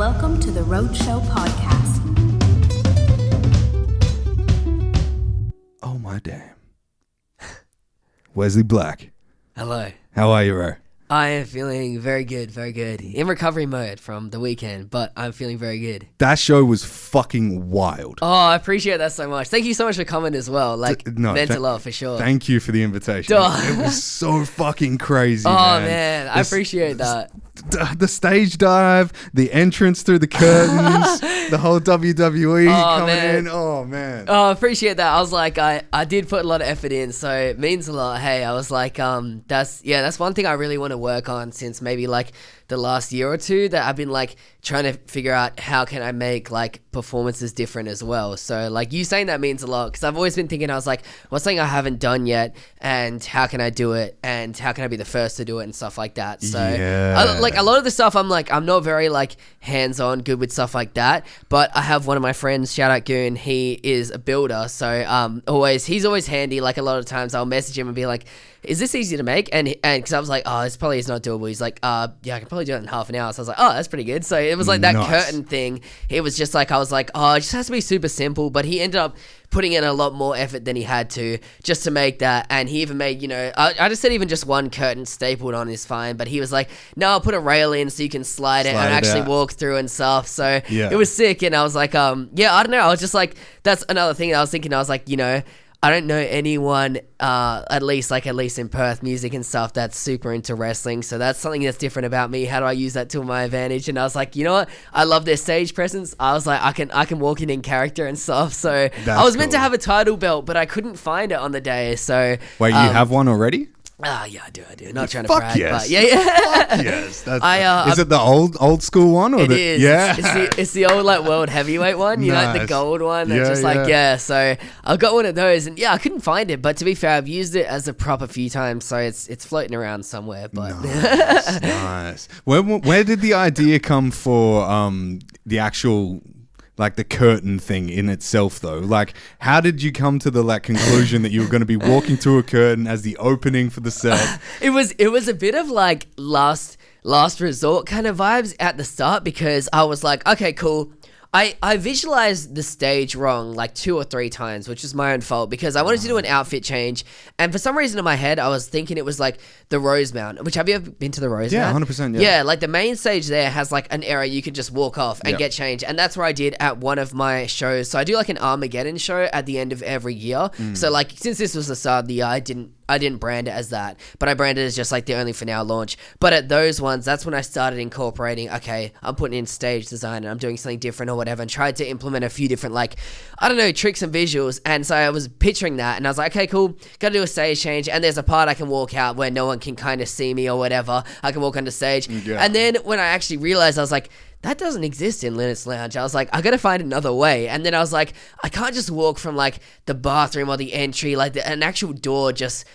Welcome to the Roadshow podcast. Oh my damn. Wesley Black. Hello. How are you, bro? I am feeling very good, very good. In recovery mode from the weekend, but I'm feeling very good. That show was fucking wild. Oh, I appreciate that so much. Thank you so much for coming as well. Meant a lot for sure. Thank you for the invitation. It was so fucking crazy, man. I appreciate that. The stage dive, the entrance through the curtains, the whole WWE coming in. Oh, man. Oh, I appreciate that. I was like, I did put a lot of effort in, so it means a lot. Hey, I was like, that's one thing I really want to work on since maybe like the last year or two, that I've been like trying to figure out how can I make like performances different as well. So like you saying that means a lot, because I've always been thinking, I was like, what's something I haven't done yet, and how can I do it, and how can I be the first to do it and stuff like that. So like a lot of the stuff I'm not very like hands-on good with stuff like that, but I have one of my friends, shout out Goon, he is a builder, so he's always handy. Like a lot of times I'll message him and be like, is this easy to make? And because I was like, this probably is not doable. He's like, yeah, I can probably do it in half an hour. So I was like, that's pretty good. So it was like that curtain thing. It was just like, I was like, it just has to be super simple. But he ended up putting in a lot more effort than he had to just to make that. And he even made, I just said even just one curtain stapled on is fine. But he was like, no, I'll put a rail in so you can slide it and actually walk through and stuff. So it was sick. And I was like, I don't know. I was just like, that's another thing that I was thinking. I was like, I don't know anyone, at least in Perth, music and stuff, that's super into wrestling. So that's something that's different about me. How do I use that to my advantage? And I was like, you know what? I love their stage presence. I was like, I can walk in character and stuff. So I was meant to have a title belt, but I couldn't find it on the day. So wait, you have one already? Yeah, I do. Not trying to Fuck brag, yes. but yeah. Fuck yes. Is it the old school one? Or it is. Yeah. It's the old like world heavyweight one. You know, like the gold one. That's So I got one of those, and I couldn't find it. But to be fair, I've used it as a prop a few times, so it's floating around somewhere. But nice. Where did the idea come for the actual, like, the curtain thing in itself, though? Like, how did you come to the conclusion that you were going to be walking through a curtain as the opening for the set? It was a bit of like last resort kind of vibes at the start, because I was like, okay, cool. I visualized the stage wrong like 2 or 3 times, which is my own fault, because I wanted to do an outfit change, and for some reason in my head I was thinking it was like the Rosemount, which, have you ever been to the Rosemount? Yeah, 100%. Yeah, like the main stage there has like an area you can just walk off and get changed, and that's where I did at one of my shows. So I do like an Armageddon show at the end of every year. So like, since this was the start of the year, I didn't brand it as that, but I branded it as just like the Only for Now launch. But at those ones, that's when I started incorporating, okay, I'm putting in stage design and I'm doing something different or whatever, and tried to implement a few different, like, I don't know, tricks and visuals. And so I was picturing that, and I was like, okay, cool, gotta do a stage change, and there's a part I can walk out where no one can kind of see me or whatever. I can walk onto stage. Yeah. And then when I actually realized, I was like, that doesn't exist in Linux Lounge. I was like, I gotta find another way. And then I was like, I can't just walk from like the bathroom or the entry, like an actual door,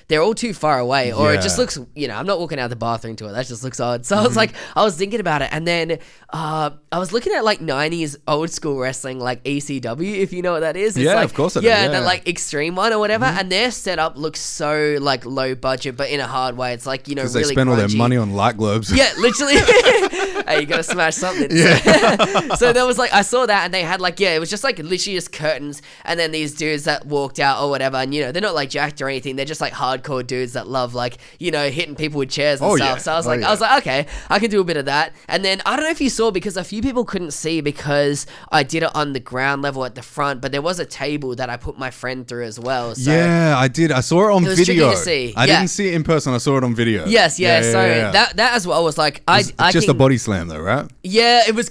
they're all too far away, or it just looks, I'm not walking out the bathroom to it. That just looks odd. So I was like, I was thinking about it, and then I was looking at like 90s old school wrestling, like ECW, if you know what that is. It's of course I do. Yeah, that like extreme one or whatever. And their setup looks so like low budget, but in a hard way. It's like, really they spend all their money on light globes. Yeah, literally. Hey, you gotta smash something. Yeah. So there was like, I saw that, and they had like, it was just like literally just curtains, and then these dudes that walked out or whatever, and they're not like jacked or anything. They're just like hardcore dudes that love like, hitting people with chairs and stuff. So I was I was like, okay, I can do a bit of that. And then I don't know if you saw, because a few people couldn't see because I did it on the ground level at the front, but there was a table that I put my friend through as well. So yeah, I did. I saw it on was video. Tricky to see. I didn't see it in person. I saw it on video. Yes, that as well was like, I just a body slam though, right? Yeah, it was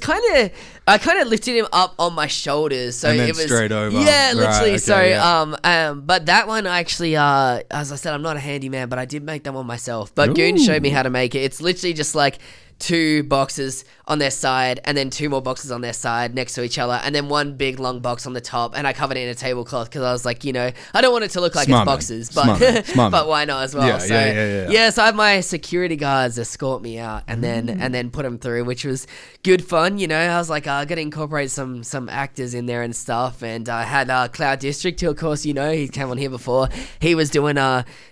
I kind of lifted him up on my shoulders, so and then it was straight over. Yeah, literally. Right, okay, but that one I actually, as I said, I'm not a handyman, but I did make that one myself. But Goon showed me how to make it. It's literally just like 2 boxes on their side, and then 2 more boxes on their side next to each other, and then 1 big long box on the top, and I covered it in a tablecloth because I was like, I don't want it to look like it's boxes, but but why not as well? Yeah, so I have my security guards escort me out, and then put them through, which was good fun. I was like, I got to incorporate some actors in there and stuff, and I had Cloud District, who of course he came on here before. He was doing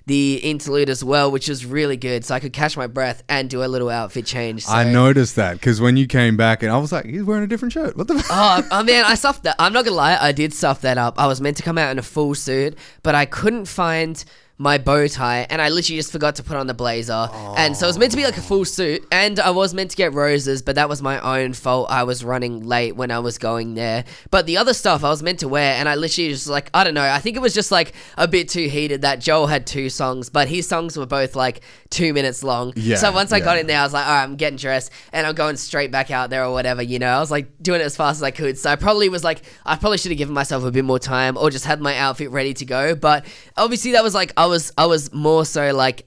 the interlude as well, which was really good, so I could catch my breath and do a little outfit change. change. So. I noticed that because when you came back and I was like, he's wearing a different shirt. What the fuck? Oh man, I stuffed that. I'm not gonna lie, I did stuff that up. I was meant to come out in a full suit, but I couldn't find my bow tie, and I literally just forgot to put on the blazer. And so it was meant to be like a full suit, and I was meant to get roses, but that was my own fault. I was running late when I was going there. But the other stuff I was meant to wear, and I literally just like, I don't know, I think it was just like a bit too heated that Joel had 2 songs, but his songs were both like 2 minutes long. Yeah, so once I got in there, I was like, all right, I'm getting dressed, and I'm going straight back out there or whatever, you know. I was like doing it as fast as I could. So I probably should have given myself a bit more time, or just had my outfit ready to go. But obviously that was like, I was more so like,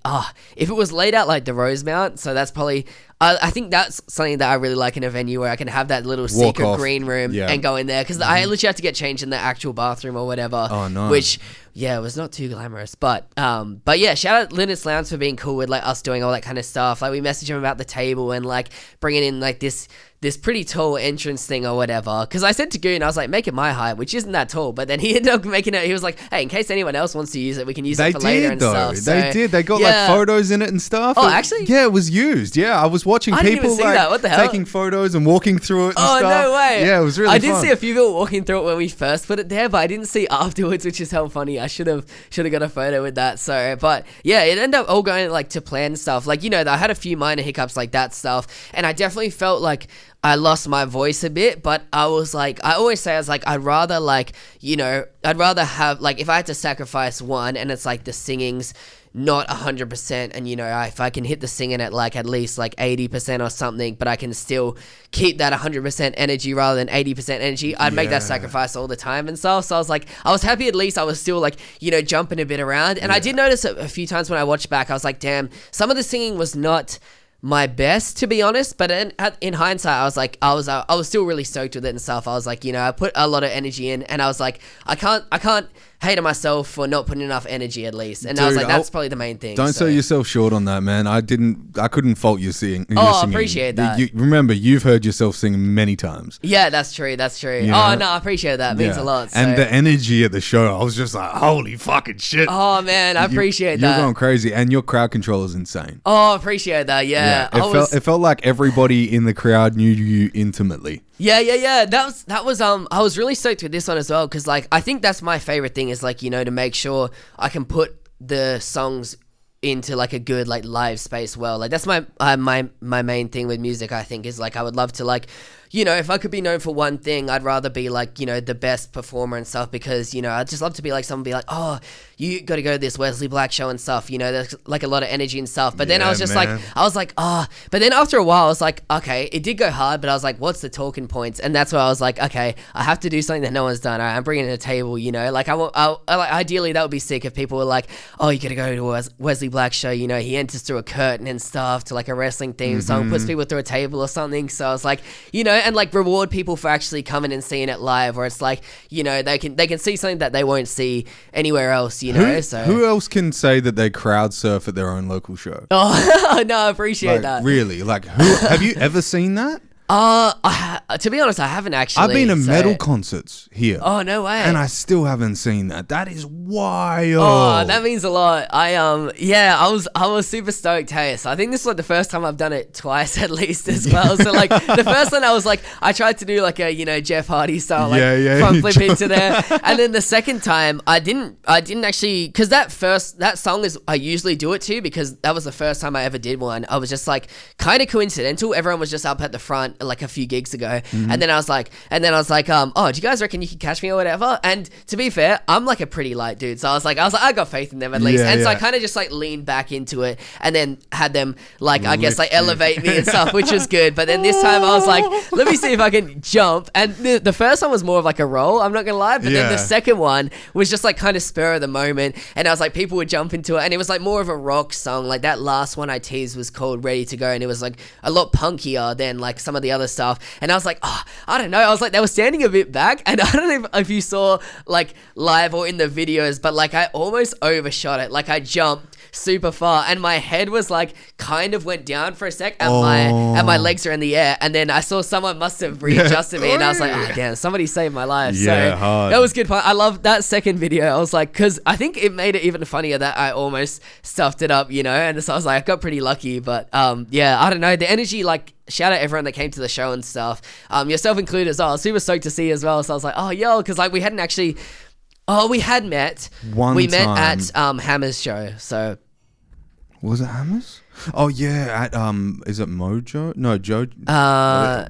if it was laid out like the Rosemount, so that's probably, I think that's something that I really like in a venue where I can have that little secret green room and go in there, because I literally have to get changed in the actual bathroom or whatever. Oh, nice. Which, yeah, it was not too glamorous, but yeah, shout out Linus Lounge for being cool with like us doing all that kind of stuff. Like we messaged him about the table and like bringing in like this pretty tall entrance thing or whatever. Because I said to Goon, I was like, make it my height, which isn't that tall. But then he ended up making it. He was like, hey, in case anyone else wants to use it, we can use it for later and stuff. They did. They got like photos in it and stuff. Oh, actually? Yeah, it was used. Yeah, I was watching people like what the hell? taking photos and walking through it and stuff. Oh, no way. Yeah, it was really fun. I did see a few people walking through it when we first put it there, but I didn't see afterwards, which is hell funny. I should have got a photo with that. So, but yeah, it ended up all going like to plan stuff. Like, you know, I had a few minor hiccups like that stuff, and I definitely felt like I lost my voice a bit, but I was like, I always say, I was like, I'd rather like, you know, I'd rather have like, if I had to sacrifice one and it's like the singing's not 100%, and you know, if I can hit the singing at like at least like 80% or something, but I can still keep that 100% energy rather than 80% energy, I'd make that sacrifice all the time and stuff. So I was like, I was happy at least I was still like, you know, jumping a bit around. And I did notice a few times when I watched back, I was like, damn, some of the singing was not my best, to be honest, but in hindsight, I was like, I was still really stoked with it and stuff. I was like, you know, I put a lot of energy in, and I was like, I can't hate on myself for not putting enough energy, at least. And I was like, that's probably the main thing. Don't sell yourself short on that, man. I couldn't fault your singing. I appreciate that. Remember, you've heard yourself sing many times. Yeah, that's true. You know? Oh no, I appreciate that. It means a lot. So. And the energy at the show, I was just like, holy fucking shit. Oh man, I appreciate that. You're going crazy, and your crowd control is insane. Oh, I appreciate that. Yeah. It felt like everybody in the crowd knew you intimately. Yeah. That was I was really stoked with this one as well, because like I think that's my favorite thing, is like, you know, to make sure I can put the songs into like a good like live space well. Like that's my main thing with music, I think, is like I would love to like, you know, if I could be known for one thing, I'd rather be like, you know, the best performer and stuff, because, you know, I'd just love to be like, someone be like, oh, you got to go to this Wesley Black show and stuff, you know, there's like a lot of energy and stuff. But then I was just like, but then after a while I was like, okay, it did go hard, but I was like, what's the talking points? And that's where I was like, okay, I have to do something that no one's done. All right, I'm bringing in a table, you know, like ideally that would be sick if people were like, oh, you got to go to a Wesley Black show, you know, he enters through a curtain and stuff to like a wrestling theme song, puts people through a table or something. So I was like, you know, and like reward people for actually coming and seeing it live, where it's like, you know, they can see something that they won't see anywhere else, you know. Who else can say that they crowd surf at their own local show? Oh no, I appreciate that. Really? Like, who have you ever seen that? To be honest, I haven't actually. I've been to metal concerts here. Oh, no way. And I still haven't seen that. That is wild. Oh, that means a lot. I was super stoked. Hey, so I think this is like the first time I've done it twice at least as well. So like the first one I was like, I tried to do like a, you know, Jeff Hardy style, like front flip into there. And then the second time I didn't actually, because that song is, I usually do it too, because that was the first time I ever did one. I was just like kind of coincidental. Everyone was just up at the front like a few gigs ago, and then I was like, oh, do you guys reckon you can catch me or whatever? And to be fair, I'm like a pretty light dude, so I was like, I got faith in them at least. So I kind of just like leaned back into it, and then had them like, I guess like elevate me and stuff, which was good. But then this time I was like, let me see if I can jump. And the first one was more of like a roll, I'm not gonna lie, but then the second one was just like kind of spur of the moment, and I was like, people would jump into it, and it was like more of a rock song. Like that last one I teased was called Ready to Go, and it was like a lot punkier than like some of the other stuff. And I was like, I don't know, I was like, they were standing a bit back, and I don't know if you saw like live or in the videos, but like I almost overshot it. Like I jumped super far, and my head was like kind of went down for a sec, and my legs are in the air, and then I saw someone must have readjusted me, and I was like, oh damn, somebody saved my life. Yeah, so hard. that was good fun. I love that second video. I was like, because I think it made it even funnier that I almost stuffed it up, and so I was like, I got pretty lucky. But yeah, I don't know, the energy, like, shout out everyone that came to the show and stuff, yourself included as well. I was super stoked to see as well. So I was like, oh yo, because like we had met One met time. at Hammer's show. So Was it Hammers? Oh yeah, at is it Mojo? No, Joe.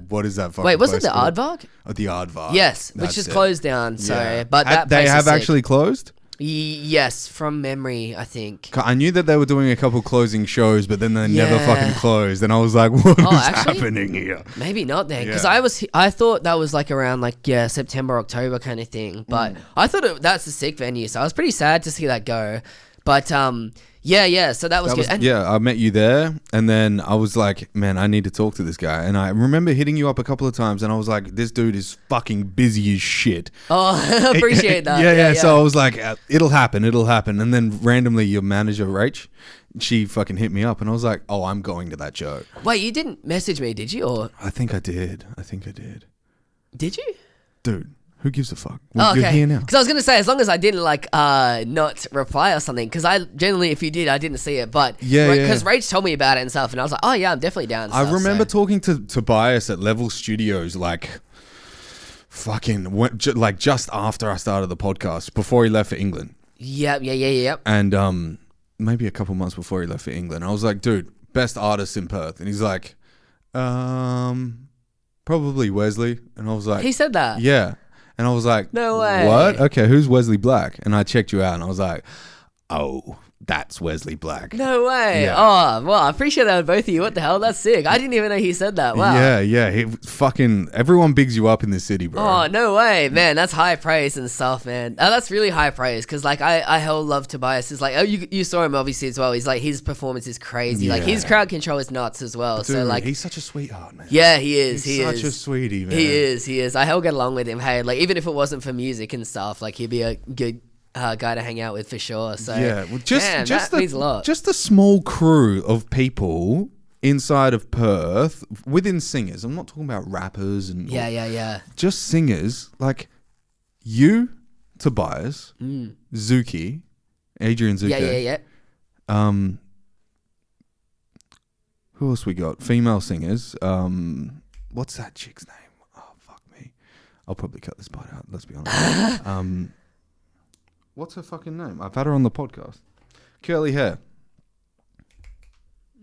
What is that? wait, was it place the called? Aardvark? Oh, the Aardvark. Yes, which That's is it. closed down. So, Yeah. but that They place is have sick. actually closed. Yes, from memory, I think. I knew that they were doing a couple closing shows, but then they never Yeah. fucking closed, and I was like, "What is actually? happening here?" Maybe not then, because Yeah. I thought that was like around like September, October kind of thing. But I thought that's a sick venue, so I was pretty sad to see that go. But yeah. So that was good. And I met you there, and then I was like, "Man, I need to talk to this guy." And I remember hitting you up a couple of times, and I was like, "This dude is fucking busy as shit." oh, I appreciate that. Yeah. So I was like, "It'll happen." And then randomly, your manager, Rach, she fucking hit me up, and I was like, "Oh, I'm going to that show." Wait, you didn't message me, did you? Or I think I did. did you? Dude, who gives a fuck? Oh, You're okay. here now. Because I was gonna say, as long as I didn't like not reply or something, because I generally, if you did, I didn't see it. But Yeah. because Rach told me about it and stuff, and I was like, oh yeah, I'm definitely down. And I stuff, remember so. talking to Tobias at Level Studios, like, like just after I started the podcast, before he left for England. Yep. And maybe a couple months before he left for England. I was like, dude, best artist in Perth. And he's like, probably Wesley. And I was like, He said that. yeah. And I was like, No way. What? Okay, who's Wesley Black? And I checked you out, and I was like, oh, that's Wesley Black. No way. Yeah. Oh, well, I appreciate that with both of you. What the hell? That's sick. I didn't even know he said that. Wow. Yeah. He fucking everyone bigs you up in this city, bro. Oh, no way, man. That's high praise and stuff, man. That's really high praise, because like I hell love Tobias. It's like, oh, you saw him obviously as well. He's like, his performance is crazy. Like, his Yeah. crowd control is nuts as well. Dude, so like, he's such a sweetheart, man. yeah, he is. He's such a sweetie, man. He is. I hell get along with him. Hey, like, even if it wasn't for music and stuff, like, he'd be a good guy to hang out with for sure. So Yeah, well, man, that means a lot. Just the small crew of people inside of Perth within singers. I'm not talking about rappers and yeah. just singers like you, Tobias, Zuki, Adrian Zuki. Yeah. Who else we got? Female singers. What's that chick's name? Oh, fuck me. I'll probably cut this part out. Let's be honest. What's her fucking name? I've had her on the podcast. Curly hair.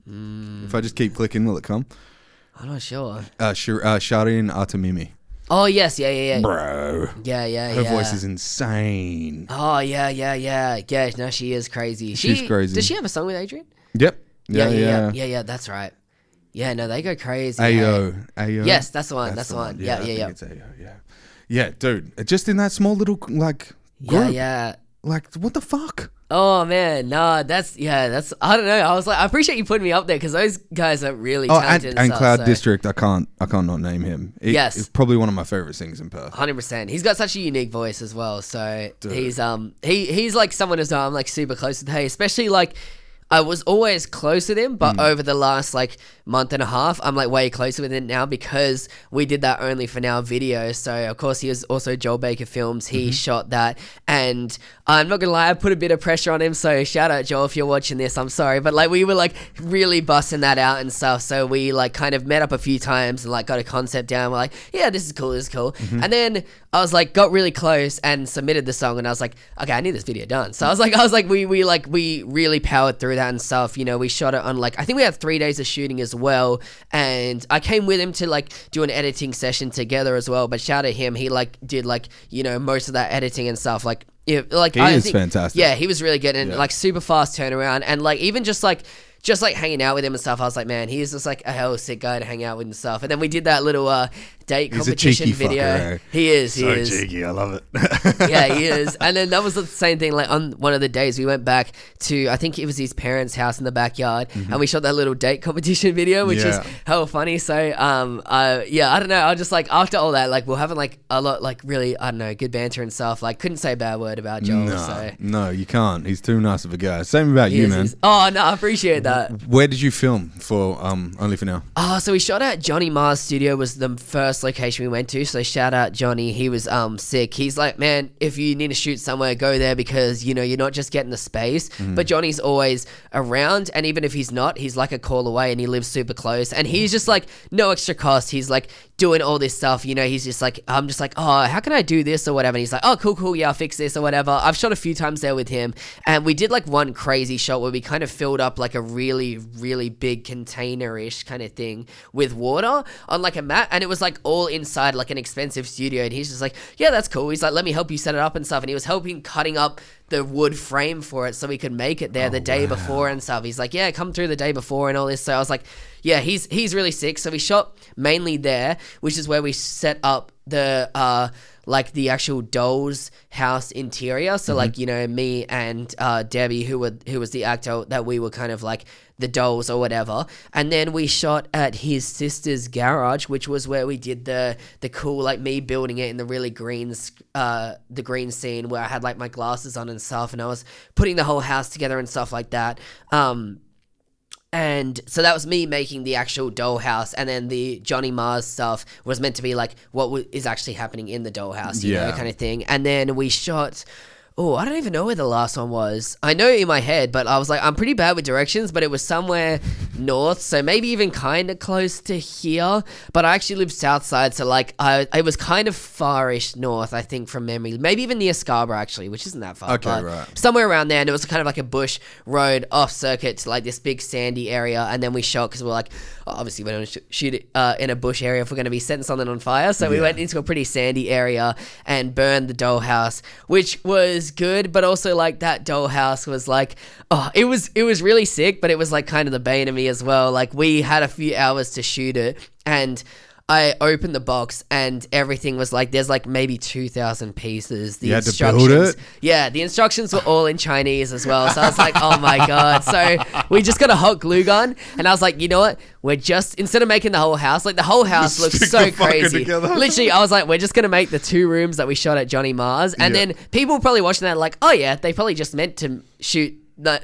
If I just keep clicking, will it come? I'm not sure. Shireen Atamimi. Oh yes, yeah. Bro. Yeah. Her voice is insane. Oh yeah. Yeah, no, she is crazy. She's crazy. Does she have a song with Adrian? Yep. Yeah. That's right. Yeah, no, they go crazy. Ayo. Yes, that's the one. That's the one. Yeah. I think it's Ayo, yeah. Yeah, dude. Just in that small little like group. Yeah. Like, what the fuck? Oh man, no, that's I don't know. I was like, I appreciate you putting me up there, because those guys are really talented. And stuff, Cloud so. District, I can't not name him. Yes. It's probably one of my favorite singers in Perth. 100%. He's got such a unique voice as well. So Dude. he's like someone as well I'm like super close with. Hey, especially like I was always close with him, but over the last like month and a half, I'm like way closer with him now, because we did that Only For Now video. So of course he was also Joel Baker Films. He shot that, and I'm not gonna lie, I put a bit of pressure on him. So shout out Joel if you're watching this. I'm sorry, but like we were like really busting that out and stuff. So we like kind of met up a few times and like got a concept down. We're like, yeah, this is cool. And then I was like, got really close and submitted the song, and I was like, okay, I need this video done. So I was like, we really powered through that and stuff. You know, we shot it on like, I think we had 3 days of shooting as well, and I came with him to like do an editing session together as well. But shout out him, he like did like, you know, most of that editing and stuff. Like, like He is fantastic. Yeah, he was really good, and like super fast turnaround, and like even just like just like hanging out with him and stuff, I was like, man, he's just like a hell sick guy to hang out with and stuff. And then we did that little date He's a competition cheeky video. fucker, eh? He is. So cheeky, I love it. Yeah, he is. And then that was the same thing. Like on one of the days, we went back to, I think it was his parents' house in the backyard, and we shot that little date competition video, which is hell funny. So, yeah, I don't know. I was just like, after all that, like we're having like a lot, like really, I don't know, good banter and stuff. Like couldn't say a bad word about Joel. No, you can't. He's too nice of a guy. Same about you, man. Oh no, I appreciate that. Where did you film for Only for Now? So we shot at Johnny Marr's studio, was the first location we went to. So shout out Johnny. He was sick. He's like, man, if you need to shoot somewhere, go there, because you know you're not just getting the space. But Johnny's always around, and even if he's not, he's like a call away, and he lives super close. And he's just like no extra cost. He's like doing all this stuff. You know, he's just like, I'm just like, oh, how can I do this or whatever? And he's like, oh, cool, yeah, I'll fix this or whatever. I've shot a few times there with him, and we did like one crazy shot where we kind of filled up like a really, really big container-ish kind of thing with water on like a mat, and it was like all inside like an expensive studio. And he's just like, yeah, that's cool. He's like, let me help you set it up and stuff. And he was helping cutting up the wood frame for it so we could make it there the day before and stuff. He's like, yeah, come through the day before and all this. So I was like, yeah, he's really sick. So we shot mainly there, which is where we set up the like the actual doll's house interior. So like, you know, me and Debbie, who was the actor, that we were kind of like the dolls or whatever. And then we shot at his sister's garage, which was where we did the cool, like me building it in the really the green scene where I had like my glasses on and stuff, and I was putting the whole house together and stuff like that. And so that was me making the actual dollhouse, and then the Johnny Marr's stuff was meant to be like what is actually happening in the dollhouse, you know, kind of thing. And then we shot, I don't even know where the last one was. I know in my head, but I was like, I'm pretty bad with directions, but it was somewhere north, so maybe even kind of close to here. But I actually live south side, so like it was kind of farish north, I think, from memory. Maybe even near Scarborough, actually, which isn't that far. Okay, right. Somewhere around there, and it was kind of like a bush road off circuit to like this big sandy area. And then we shot, because we're like, obviously we don't shoot it in a bush area if we're going to be setting something on fire. So we went into a pretty sandy area and burned the dollhouse, which was good, but also like that dollhouse was like, it was really sick, but it was like kind of the bane of me as well. Like we had a few hours to shoot it, and I opened the box and everything was like, there's like maybe 2,000 pieces. You had to build it? Yeah, the instructions were all in Chinese as well. So I was like, oh my God. So we just got a hot glue gun, and I was like, you know what? We're just, instead of making the whole house, like the whole house looks so crazy. Literally, I was like, we're just going to make the 2 rooms that we shot at Johnny Marr's. And then people probably watching that like, oh yeah, they probably just meant to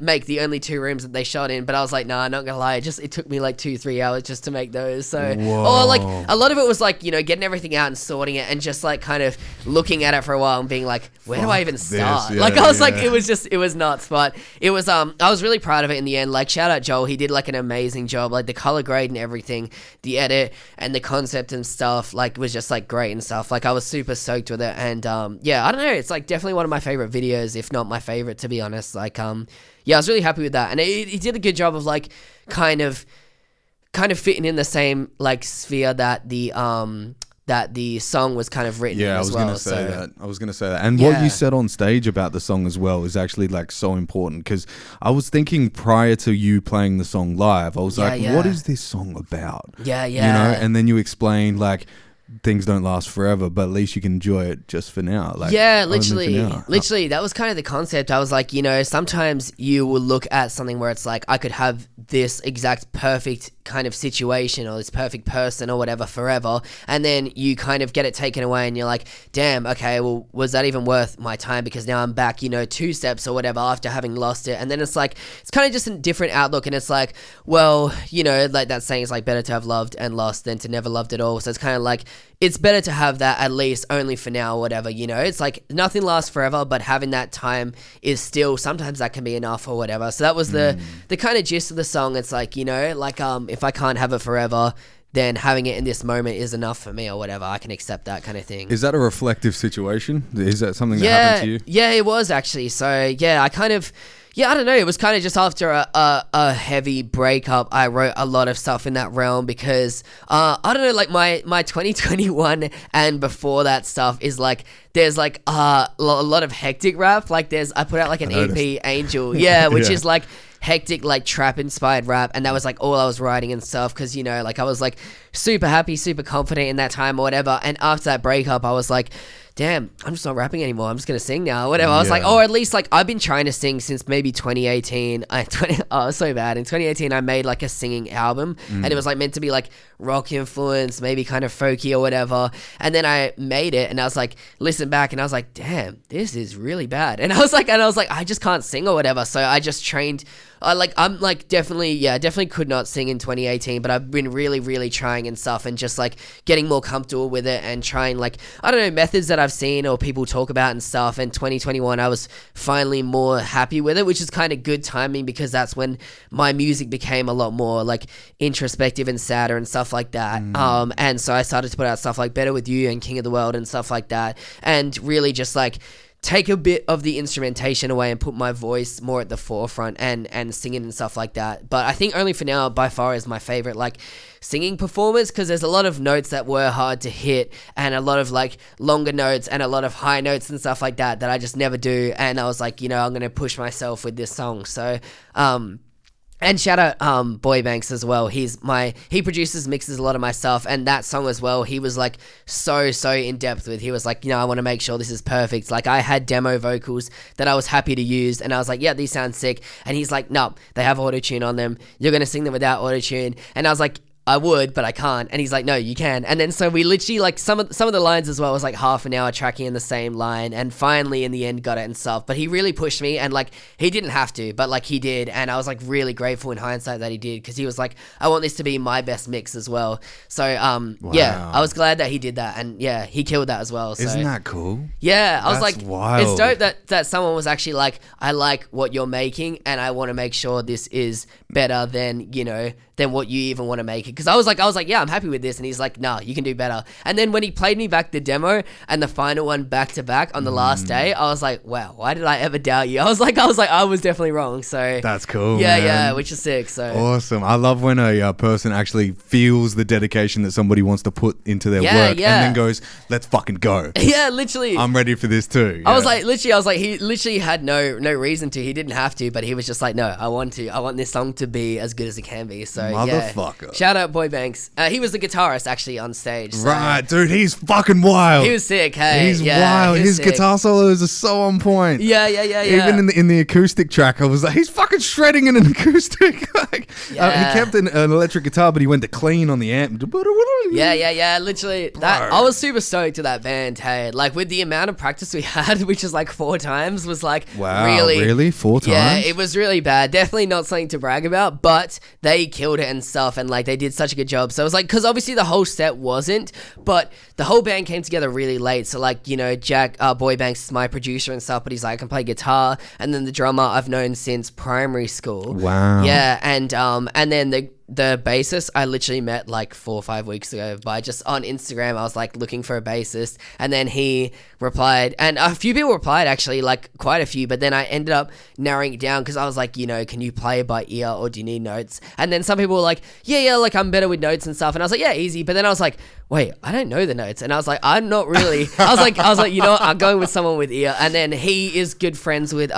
make the only 2 rooms that they shot in. But I was like, nah, not gonna lie, it took me like 2-3 hours just to make those. So or like a lot of it was like, you know, getting everything out and sorting it, and just like kind of looking at it for a while and being like, where do I even start? Like I was like, it was nuts. But it was I was really proud of it in the end. Like shout out Joel, he did like an amazing job. Like the color grade and everything, the edit and the concept and stuff, like was just like great and stuff. Like I was super stoked with it. And yeah, I don't know, it's like definitely one of my favorite videos, if not my favorite, to be honest. Like yeah, I was really happy with that, and he did a good job of like kind of fitting in the same like sphere that the song was kind of written in as well. I was gonna say that, and what you said on stage about the song as well is actually like so important, because I was thinking prior to you playing the song live, I was like, what is this song about? You know, and then you explained like, things don't last forever, but at least you can enjoy it just for now. Like, literally, that was kind of the concept. I was like, you know, sometimes you will look at something where it's like, I could have this exact perfect kind of situation or this perfect person or whatever forever, and then you kind of get it taken away and you're like, damn, okay, well, was that even worth my time? Because now I'm back, you know, 2 steps or whatever after having lost it. And then it's like, it's kind of just a different outlook, and it's like, well, you know, like that saying is like, better to have loved and lost than to never loved at all. So it's kind of like, it's better to have that at least only for now or whatever, you know. It's like nothing lasts forever, but having that time is still, sometimes that can be enough or whatever. So that was the kind of gist of the song. It's like, you know, like if I can't have it forever, then having it in this moment is enough for me or whatever. I can accept that kind of thing. Is that a reflective situation? Is that something that happened to you? Yeah, it was actually. So yeah, I don't know. It was kind of just after a heavy breakup, I wrote a lot of stuff in that realm, because I don't know, like my 2021 and before that stuff is like, there's like a lot of hectic rap. Like I put out like an EP, Angel, which is like hectic like trap inspired rap, and that was like all I was writing and stuff, because you know, like I was like super happy, super confident in that time or whatever. And after that breakup, I was like, damn, I'm just not rapping anymore. I'm just gonna sing now, whatever. I was like, or at least like I've been trying to sing since maybe 2018. Oh, so bad. In 2018, I made like a singing album, and it was like meant to be like rock influence, maybe kind of folky or whatever. And then I made it, and I was like, listen back, and I was like, damn, this is really bad. And I was like, I just can't sing or whatever. So I just trained. I'm definitely could not sing in 2018, but I've been really, really trying and stuff, and just like getting more comfortable with it and trying like, I don't know, methods that I've seen or people talk about and stuff. And 2021, I was finally more happy with it, which is kind of good timing, because that's when my music became a lot more like introspective and sadder and stuff like that. And so I started to put out stuff like Better With You and King of the World and stuff like that, and really just like take a bit of the instrumentation away and put my voice more at the forefront and singing and stuff like that. But I think Only For Now by far is my favorite like singing performance, because there's a lot of notes that were hard to hit, and a lot of like longer notes and a lot of high notes and stuff like that I just never do. And I was like, you know, I'm gonna push myself with this song. So and shout out Boy Banks as well. He produces, mixes a lot of my stuff, and that song as well, he was like so in depth with. He was like, you know, I want to make sure this is perfect. Like I had demo vocals that I was happy to use, and I was like, yeah, these sound sick. And he's like, no, they have auto-tune on them. You're gonna sing them without auto-tune. And I was like, I would, but I can't. And he's like, no, you can. And then so we literally like some of the lines as well was like half an hour tracking in the same line, and finally in the end got it and stuff. But he really pushed me, and like he didn't have to, but like he did, and I was like really grateful in hindsight that he did, because he was like, I want this to be my best mix as well. So yeah, I was glad that he did that, and yeah, he killed that as well. So. Isn't that cool? Yeah, I was like, wild. It's dope that someone was actually like, I like what you're making, and I want to make sure this is better than, you know, than what you even want to make it. Because I was like, yeah, I'm happy with this. And he's like, nah, you can do better. And then when he played me back the demo and the final one back to back on the last day, I was like, wow, why did I ever doubt you? I was like, I was definitely wrong. So that's cool. Yeah, man. yeah, which is sick. So awesome. I love when a person actually feels the dedication that somebody wants to put into their work, and then goes, let's fucking go. Yeah, literally. I'm ready for this too. I was like, he literally had no reason to. He didn't have to, but he was just like, no, I want this song to be as good as it can be. So motherfucker. Yeah. Shout out Boy Banks. He was the guitarist actually on stage. So. Right, dude, he's fucking wild. He was sick. Hey, he's wild. His sick. Guitar solos are so on point. Yeah. Even in the acoustic track, I was like, he's fucking shredding in an acoustic. Like, he kept an electric guitar, but he went to clean on the amp. Yeah. Literally, that I was super stoked to that band. Hey, like with the amount of practice we had, which is like 4 times, was like really 4 times. Yeah, it was really bad. Definitely not something to brag about, but they killed it and stuff, and like they did such a good job. So it was like, because obviously the whole set wasn't, but the whole band came together really late. So like, you know, Jack Boy Banks is my producer and stuff, but he's like, I can play guitar. And then the drummer I've known since primary school. Wow. Yeah, and then the bassist I literally met like 4 or 5 weeks ago by just on Instagram. I was like looking for a bassist, and then he replied, and a few people replied actually, like quite a few, but then I ended up narrowing it down, because I was like, you know, can you play by ear or do you need notes? And then some people were like, yeah, like I'm better with notes and stuff, and I was like, yeah, easy. But then I was like, wait, I don't know the notes, and I was like, I'm not really. I was like, you know what, I'm going with someone with ear. And then he is good friends with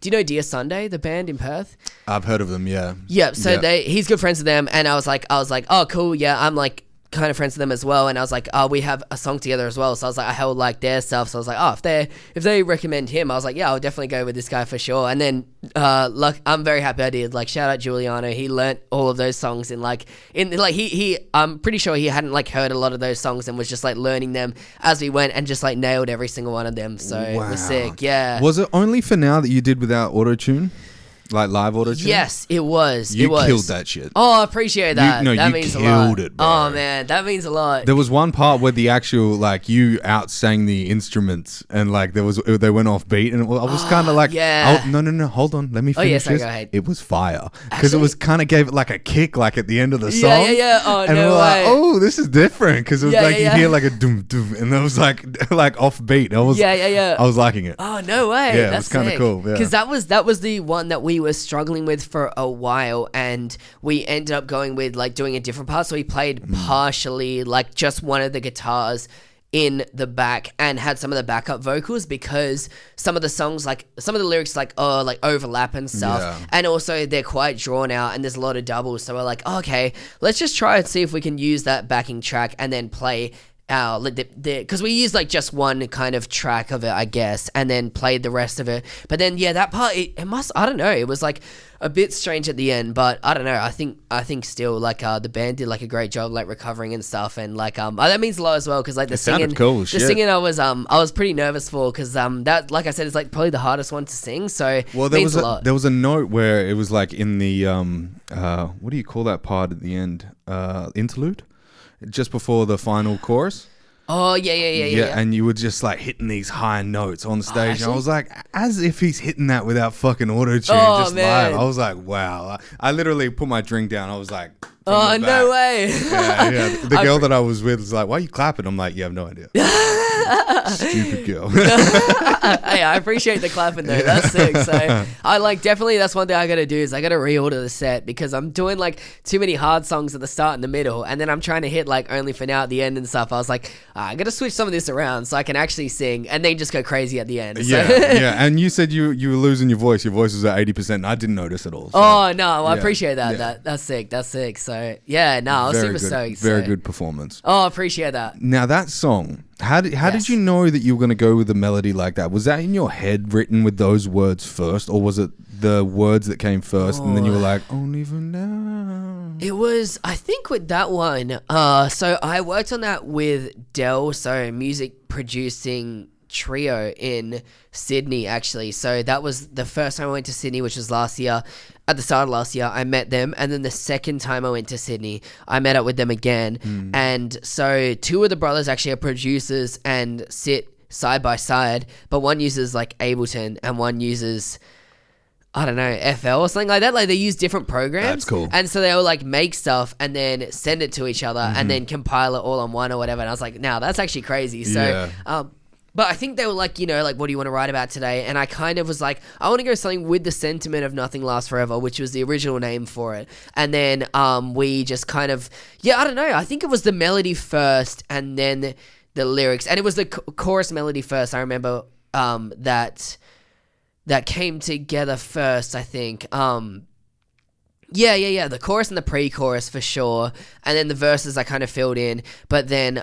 do you know Dear Sunday, the band in Perth? I've heard of them, yeah. Yeah, so he's good friends with them, and I was like, oh, cool, yeah, I'm like kind of friends with them as well, and I was like, oh, we have a song together as well. So I was like, I held like their stuff, so I was like, oh, if they recommend him, I was like, yeah, I'll definitely go with this guy for sure. And then I'm very happy I did. Like, shout out Giuliano, he learnt all of those songs in he I'm pretty sure he hadn't like heard a lot of those songs and was just like learning them as we went, and just like nailed every single one of them. So it was sick. Yeah. Was it Only For Now that you did without auto-tune? Like live auto-tune? Yes, it was. You killed that shit. Oh, I appreciate that. That means a lot. You killed it, bro. Oh, man, that means a lot. There was one part where the actual, like, you out-sang the instruments, and, like, they went off beat, and I was kind of like, yeah. Oh, no, hold on, let me finish this. Go ahead. It was fire. Because it was kind of gave it, like, a kick, like, at the end of the song. Yeah. Oh, and no we're way. like, oh, this is different. Because it was you hear, like, a doom, and it was, like off beat. I was liking it. Oh, no way. Yeah, That's it was kind of cool. Because that was the one that we were struggling with for a while, and we ended up going with like doing a different part. So we played partially like just one of the guitars in the back and had some of the backup vocals, because some of the songs, like some of the lyrics like overlap and stuff. Yeah. And also they're quite drawn out and there's a lot of doubles. So we're like, oh, okay, let's just try and see if we can use that backing track and then play our, because we used like just one kind of track of it, I guess, and then played the rest of it. But then, yeah, that part, it must, I don't know, it was like a bit strange at the end, but I don't know, I think still like the band did like a great job like recovering and stuff, and like that means a lot as well, because like the singing, cool as shit. singing I was pretty nervous for, because that, like I said, is like probably the hardest one to sing, so well, there was a lot. There was a note where it was like in the what do you call that part at the end, interlude, just before the final chorus. Oh, yeah. And you were just like hitting these high notes on stage. actually? And I was like, as if he's hitting that without fucking auto-tune, just man. live. I was like, wow. I literally put my drink down. I was like, Oh, no way. yeah. The girl that I was with was like, why are you clapping? I'm like, yeah, I have no idea. Stupid girl. Hey, I appreciate the clapping though. That's sick. So I like, definitely that's one thing I gotta do, is I gotta reorder the set, because I'm doing like too many hard songs at the start and the middle, and then I'm trying to hit like Only for Now at the end and stuff. I was like, I gotta switch some of this around so I can actually sing and then just go crazy at the end. So. Yeah. And you said you were losing your voice. Your voice was at 80%. And I didn't notice at all. So. Oh no, well, I Yeah. appreciate that. Yeah. That's sick. So yeah, no, I was Very super good. stoked. Very so. good performance. Oh, I appreciate that. Now that song, how did you know that you were going to go with a melody like that? Was that in your head written with those words first, or was it the words that came first and then you were like, only for now? It was, I think, with that one. So I worked on that with Dell, so music producing trio in Sydney, actually. So that was the first time I went to Sydney, which was last year. At the start of last year, I met them, and then the second time I went to Sydney, I met up with them again. And so two of the brothers actually are producers and sit side by side, but one uses like Ableton and one uses, I don't know, FL or something like that. Like they use different programs. That's cool. And so they'll like make stuff and then send it to each other and then compile it all on one or whatever. And I was like, now that's actually crazy. So, but I think they were like, you know, like, what do you want to write about today? And I kind of was like, I want to go something with the sentiment of Nothing Lasts Forever, which was the original name for it. And then we just kind of, I don't know. I think it was the melody first and then the lyrics. And it was the chorus melody first. I remember that came together first, I think. The chorus and the pre-chorus for sure. And then the verses I kind of filled in. But then...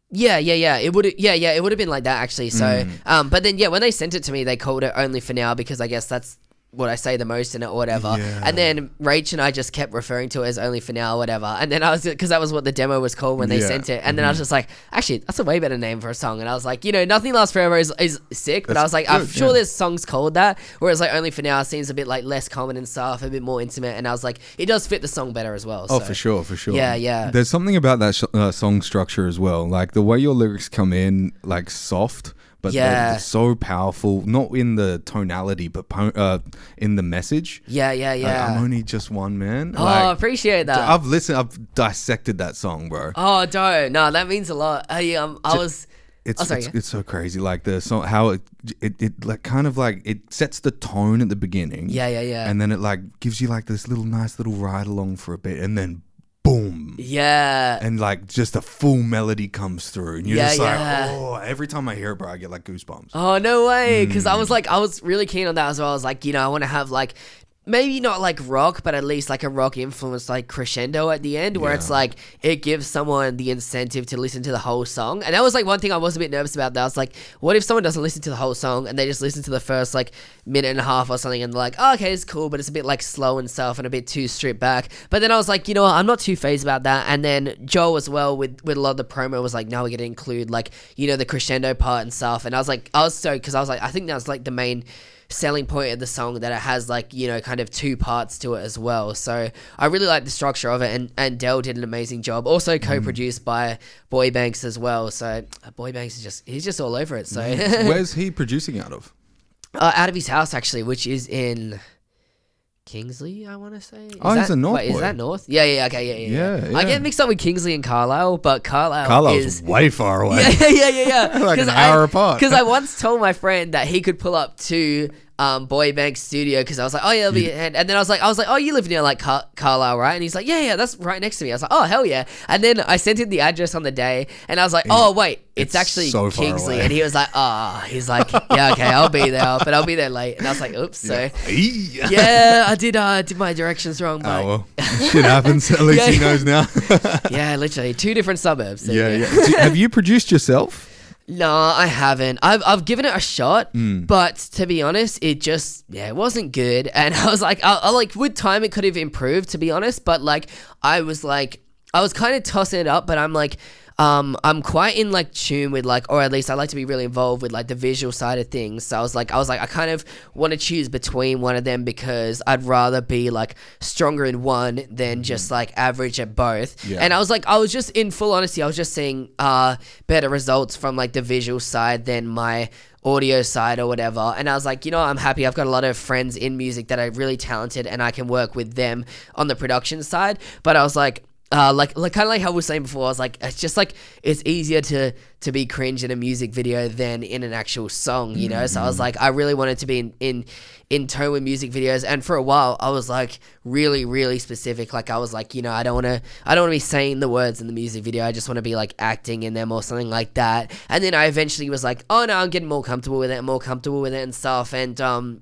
It would have been like that actually. So, but then when they sent it to me, they called it Only for Now, because I guess that's what I say the most in it or whatever. Yeah. And then Rach and I just kept referring to it as Only for Now or whatever. And then I was, because that was what the demo was called when they sent it. And then I was just like, actually, that's a way better name for a song. And I was like, you know, Nothing Lasts Forever is sick, but I was like, I'm sure there's songs called that. Whereas like Only for Now seems a bit like less common and stuff, a bit more intimate. And I was like, it does fit the song better as well. Oh, so. for sure. Yeah. There's something about that song structure as well. Like the way your lyrics come in, like soft, but they're so powerful, not in the tonality, but in the message. Yeah. I'm only just one man. Oh, I appreciate that. I've dissected that song, bro. Oh, dope. No, that means a lot. It's so crazy. Like the song, how it like kind of like it sets the tone at the beginning. Yeah. And then it like gives you like this nice little ride along for a bit, and then boom. Yeah. And like just a full melody comes through, and you're just like, yeah. oh, every time I hear it, bro, I get like goosebumps. Oh, no way. Because I was really keen on that as well. I was like, you know, I want to have like, maybe not like rock, but at least like a rock influence, like crescendo at the end, where it's like it gives someone the incentive to listen to the whole song. And that was like one thing I was a bit nervous about. That I was like, what if someone doesn't listen to the whole song and they just listen to the first like minute and a half or something, and they're like, oh, okay, it's cool, but it's a bit like slow and stuff and a bit too stripped back. But then I was like, you know what, I'm not too phased about that. And then Joel as well with a lot of the promo was like, no, we're gonna include like, you know, the crescendo part and stuff. And I was stoked, because I was like, I think that was like the main selling point of the song, that it has like, you know, kind of two parts to it as well. So I really like the structure of it, and Dell did an amazing job. Also co-produced by Boy Banks as well. So Boy Banks he's just all over it. So Where's he producing out of? Out of his house actually, which is in Kingsley, I want to say. He's a North boy. Is that North? Yeah, okay, yeah. Yeah. I get mixed up with Kingsley and Carlisle, but Carlisle's is way far away. Yeah. Like an hour apart. Because I once told my friend that he could pull up to Boy Bank Studio because I was like, oh yeah, and then I was like, oh, you live near like Carlisle, right? And he's like, yeah, that's right next to me. I was like, oh hell yeah. And then I sent him the address on the day, and I was like, oh wait, it's actually so far Kingsley. away. And he was like, he's like, yeah, okay, I'll be there, but I'll be there late. And I was like, oops. So yeah, I did my directions wrong. But Oh well, shit happens. At least he knows now. yeah, literally 2 different suburbs. So Yeah. Have you produced yourself? No, I haven't. I've given it a shot, but to be honest, it wasn't good. And I was like, I like with time it could have improved, to be honest. But like, I was kind of tossing it up, but I'm like, I'm quite in like tune with like, or at least I like to be really involved with like the visual side of things. So I was like, I kind of want to choose between one of them because I'd rather be like stronger in one than just like average at both. Yeah. And I was just in full honesty, I was just seeing better results from like the visual side than my audio side or whatever. And I was like, I'm happy. I've got a lot of friends in music that are really talented and I can work with them on the production side. But I was like, like kind of like how we were saying before, I was like, it's just like it's easier to be cringe in a music video than in an actual song, So I was like, I really wanted to be in tone with music videos, and for a while I was like really, really specific. Like I was like, I don't want to be saying the words in the music video. I just want to be like acting in them or something like that. And then I eventually was like, oh no, I'm getting more comfortable with it and stuff. And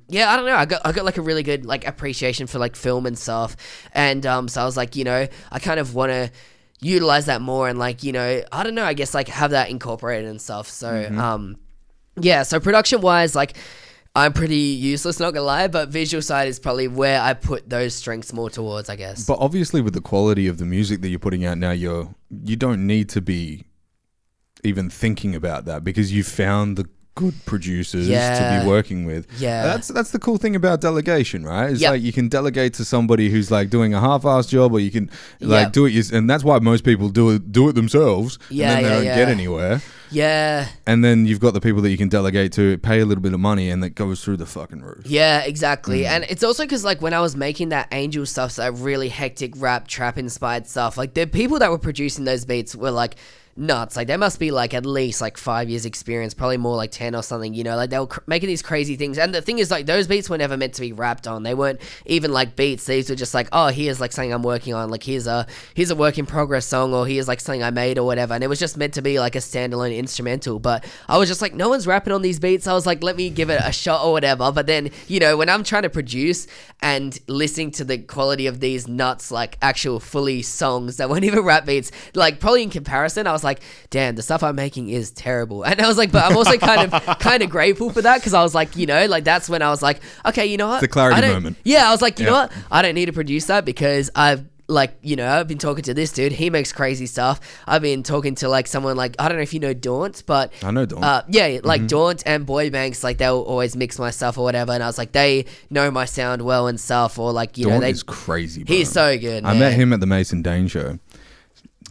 yeah, I don't know. I got like a really good like appreciation for like film and stuff. And so I was like, I kind of want to utilize that more and like, I don't know, I guess like have that incorporated and stuff. So yeah, so production wise, like I'm pretty useless, not gonna lie, but visual side is probably where I put those strengths more towards, I guess. But obviously with the quality of the music that you're putting out now, you don't need to be even thinking about that because you found the good producers to be working with. Yeah. That's the cool thing about delegation, right? It's like you can delegate to somebody who's like doing a half-assed job, or you can like do it and that's why most people do it themselves and then they don't get anywhere. Yeah. And then you've got the people that you can delegate to, pay a little bit of money, and that goes through the fucking roof. Yeah, exactly. And it's also because like when I was making that Angel stuff, so that really hectic rap, trap inspired stuff, like the people that were producing those beats were like nuts. Like there must be like at least like 5 years experience, probably more like 10 or something, like they were making these crazy things. And the thing is like those beats were never meant to be rapped on. They weren't even like beats. These were just like, oh, here's like something I'm working on, like here's a work in progress song, or here's like something I made or whatever. And it was just meant to be like a standalone instrumental. But I was just like, no one's rapping on these beats. I was like, let me give it a shot or whatever. But then when I'm trying to produce and listening to the quality of these nuts like actual fully songs that weren't even rap beats, like probably in comparison I was like, damn, the stuff I'm making is terrible. And I was like, but I'm also kind of grateful for that, because I was like, like that's when I was like, okay, you know what? It's a clarity moment. Yeah, I was like, you know what? I don't need to produce that because I've like, I've been talking to this dude. He makes crazy stuff. I've been talking to like someone like, I don't know if you know Daunt, but I know Daunt. Yeah, like Daunt and Boy Banks, like they'll always mix my stuff or whatever. And I was like, they know my sound well and stuff, or like, Daunt is crazy, bro. He's so good, man. I met him at the Mason Dane show.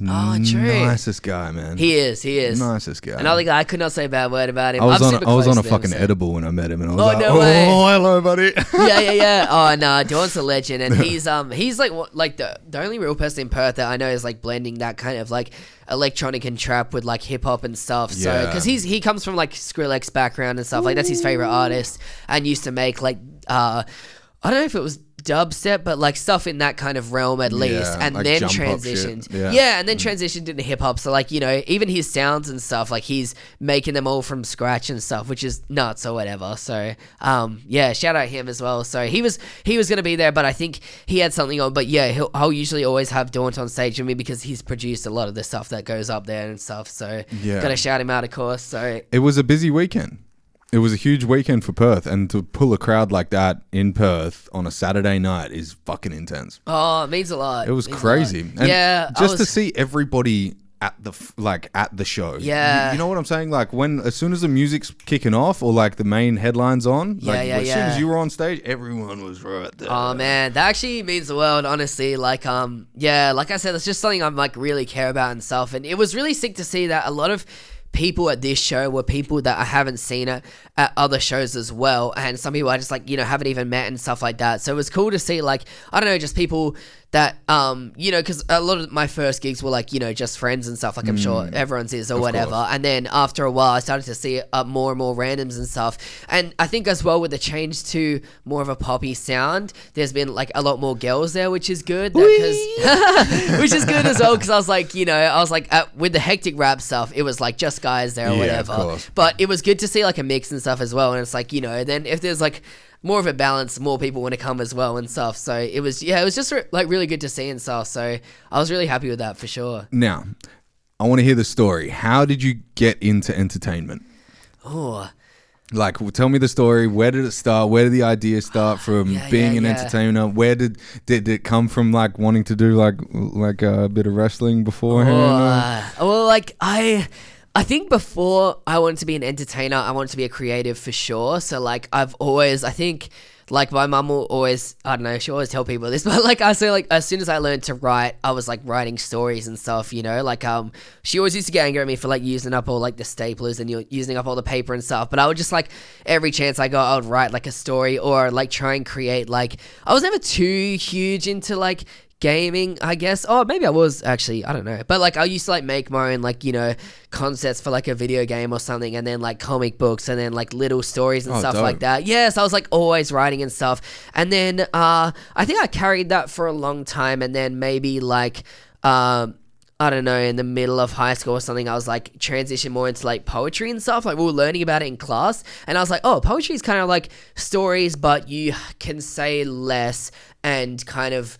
Oh, true. Nicest guy, man. He is. Nicest guy. Another guy, I could not say a bad word about him. I was on a fucking edible when I met him, and I was like, no way. Oh, hello, buddy. Yeah. Oh, no, Daunt's a legend, and he's like the only real person in Perth that I know is like blending that kind of like electronic and trap with like hip hop and stuff. So, because he comes from like Skrillex background and stuff. Like that's his favorite artist, and used to make like I don't know if it was dubstep, but like stuff in that kind of realm at least, and like then transitioned and then transitioned into hip-hop. So like, even his sounds and stuff, like he's making them all from scratch and stuff, which is nuts or whatever. So shout out him as well. So he was gonna be there, but I think he had something on. But yeah, I'll usually always have Daunt on stage with me because he's produced a lot of the stuff that goes up there and stuff. So gotta shout him out, of course. So it was a busy weekend. It was a huge weekend for Perth, and to pull a crowd like that in Perth on a Saturday night is fucking intense. Oh, it means a lot. It was crazy. And just to see everybody at the show. Yeah. You know what I'm saying? Like as soon as the music's kicking off or like the main headline's on, as soon as you were on stage, everyone was right there. Oh man, that actually means the world, honestly. Like like I said, it's just something I'm like really care about and stuff. And it was really sick to see that a lot of people at this show were people that I haven't seen at other shows as well, and some people I just like haven't even met and stuff like that. So it was cool to see, like, I don't know, just people that, because a lot of my first gigs were like, just friends and stuff, like I'm sure everyone's is or whatever. course. And then after a while, I started to see more and more randoms and stuff. And I think as well with the change to more of a poppy sound, there's been like a lot more girls there, which is good. Which is good as well, because I was like, with the hectic rap stuff, it was like just guys there or Yeah, whatever. of course. But it was good to see like a mix and stuff as well. And it's like, then if there's like more of a balance, more people want to come as well and stuff. So it was just like really good to see and stuff. So I was really happy with that for sure. Now, I want to hear the story. How did you get into entertainment? Oh, Like, tell me the story. Where did it start? Where did the idea start from being an entertainer? Where did it come from? Like wanting to do like a bit of wrestling beforehand? Well, like I think before I wanted to be an entertainer, I wanted to be a creative for sure. So like I think like my mum will always, I don't know, she always tell people this, but like I say, like as soon as I learned to write, I was like writing stories and stuff, like she always used to get angry at me for like using up all like the staplers and using up all the paper and stuff. But I would just like every chance I got, I would write like a story or like try and create like, I was never too huge into like gaming, I guess. Oh, maybe I was actually, I don't know. But like I used to like make my own like, concepts for like a video game or something, and then like comic books and then like little stories and stuff dope. like that. Yeah, so I was like always writing and stuff. And then I think I carried that for a long time, and then maybe like I don't know, in the middle of high school or something, I was like transitioned more into like poetry and stuff. Like we were learning about it in class, and I was like, oh, poetry is kind of like stories, but you can say less and kind of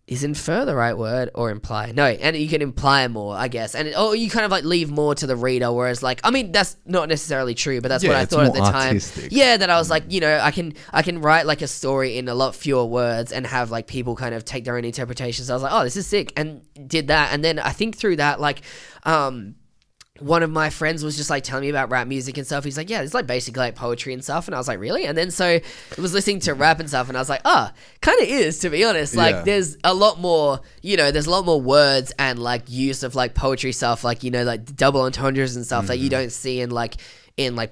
is infer the right word or imply? No, and you can imply more, I guess, and you kind of like leave more to the reader. Whereas like, I mean, that's not necessarily true, but that's what I thought at the time. Yeah, that I was like, I can write like a story in a lot fewer words and have like people kind of take their own interpretations. I was like, oh, this is sick, and did that, and then I think through that, like, one of my friends was just like telling me about rap music and stuff. He's like, yeah, it's like basically like poetry and stuff. And I was like, really? And then so I was listening to rap and stuff, and I was like, kind of is, to be honest. Like there's a lot more, there's a lot more words and like use of like poetry stuff, like, like double entendres and stuff that you don't see in like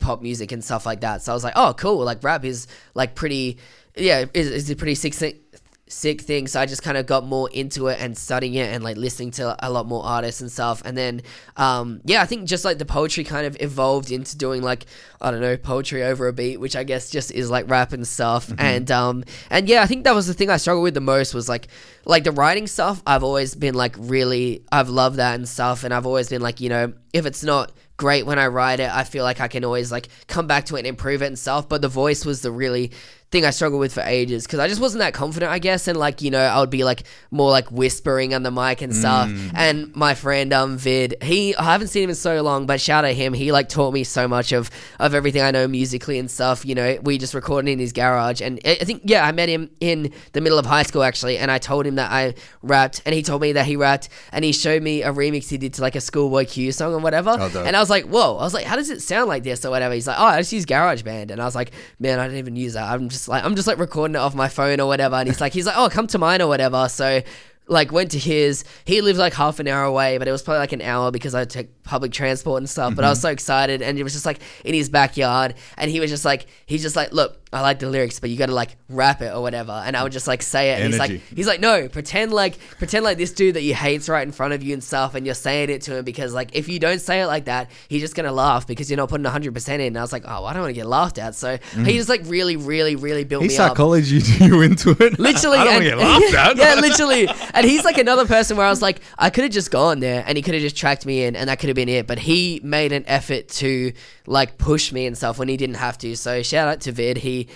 pop music and stuff like that. So I was like, oh, cool. Like rap is like pretty, is a pretty sick thing. So I just kind of got more into it and studying it and like listening to a lot more artists and stuff. And then I think just like the poetry kind of evolved into doing like, I don't know, poetry over a beat, which I guess just is like rap and stuff. And I think that was the thing I struggled with the most, was like the writing stuff. I've always been like I've loved that and stuff, and I've always been like, if it's not great when I write it, I feel like I can always like come back to it and improve it and stuff. But the voice was the really thing I struggled with for ages, because I just wasn't that confident, I guess, and like, I would be like more like whispering on the mic and stuff. And my friend Vid, I haven't seen him in so long, but shout out to him, he like taught me so much of everything I know musically and stuff. We just recorded in his garage, and I think I met him in the middle of high school actually, and I told him that I rapped, and he told me that he rapped, and he showed me a remix he did to like a Schoolboy Q song or whatever. And I was like, whoa, I was like, how does it sound like this or whatever? He's like, oh, I just use GarageBand. And I was like, man, I didn't even use that. I'm just like recording it off my phone or whatever. And he's like, oh, come to mine or whatever. So like went to his, he lived like half an hour away, but it was probably like an hour because I took public transport and stuff. But I was so excited, and it was just like in his backyard, and he's just like, look, I like the lyrics, but you got to like rap it or whatever. And I would just like say it. And he's like, no, pretend like this dude that you hate's right in front of you and stuff, and you're saying it to him, because like if you don't say it like that, he's just gonna laugh because you're not putting 100% in. And I was like, oh, I don't want to get laughed at. So he just like really, really, really built me up. He psychology you into it. Literally, I don't want to get laughed at. Yeah, literally. And he's like another person where I was like, I could have just gone there and he could have just tracked me in, and that could have been it. But he made an effort to like push me and stuff when he didn't have to. So shout out to Vid. He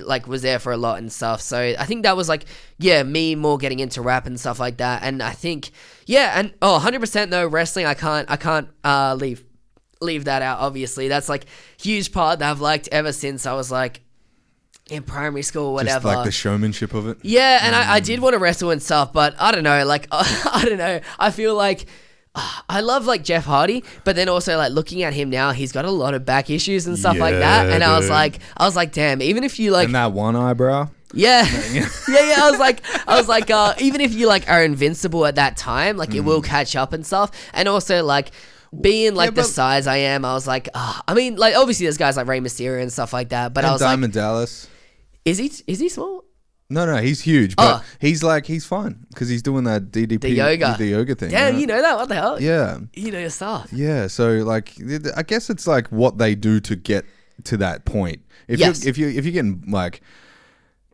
like was there for a lot and stuff. So I think that was like, me more getting into rap and stuff like that. And I think, 100% though, wrestling, I can't leave that out. Obviously, that's like huge part that I've liked ever since I was like in primary school or whatever. Just like the showmanship of it. Yeah, and I did want to wrestle and stuff, but I don't know, like, I don't know. I feel like I love like Jeff Hardy, but then also like looking at him now, he's got a lot of back issues and stuff like that. And I was like, damn, even if you like, and that one eyebrow. Yeah. I was like, even if you like are invincible at that time, like it will catch up and stuff. And also like being like the size I am, I was like, I mean, like obviously there's guys like Rey Mysterio and stuff like that, but I was Diamond like, Dallas. Is he small? No, he's huge, but Oh. he's fine because he's doing that DDP, The yoga. thing. Damn, right? you know that? What the hell? Yeah, You know your stuff. yeah. So like, I guess it's like what they do to get to that point. Yes. If you're getting like,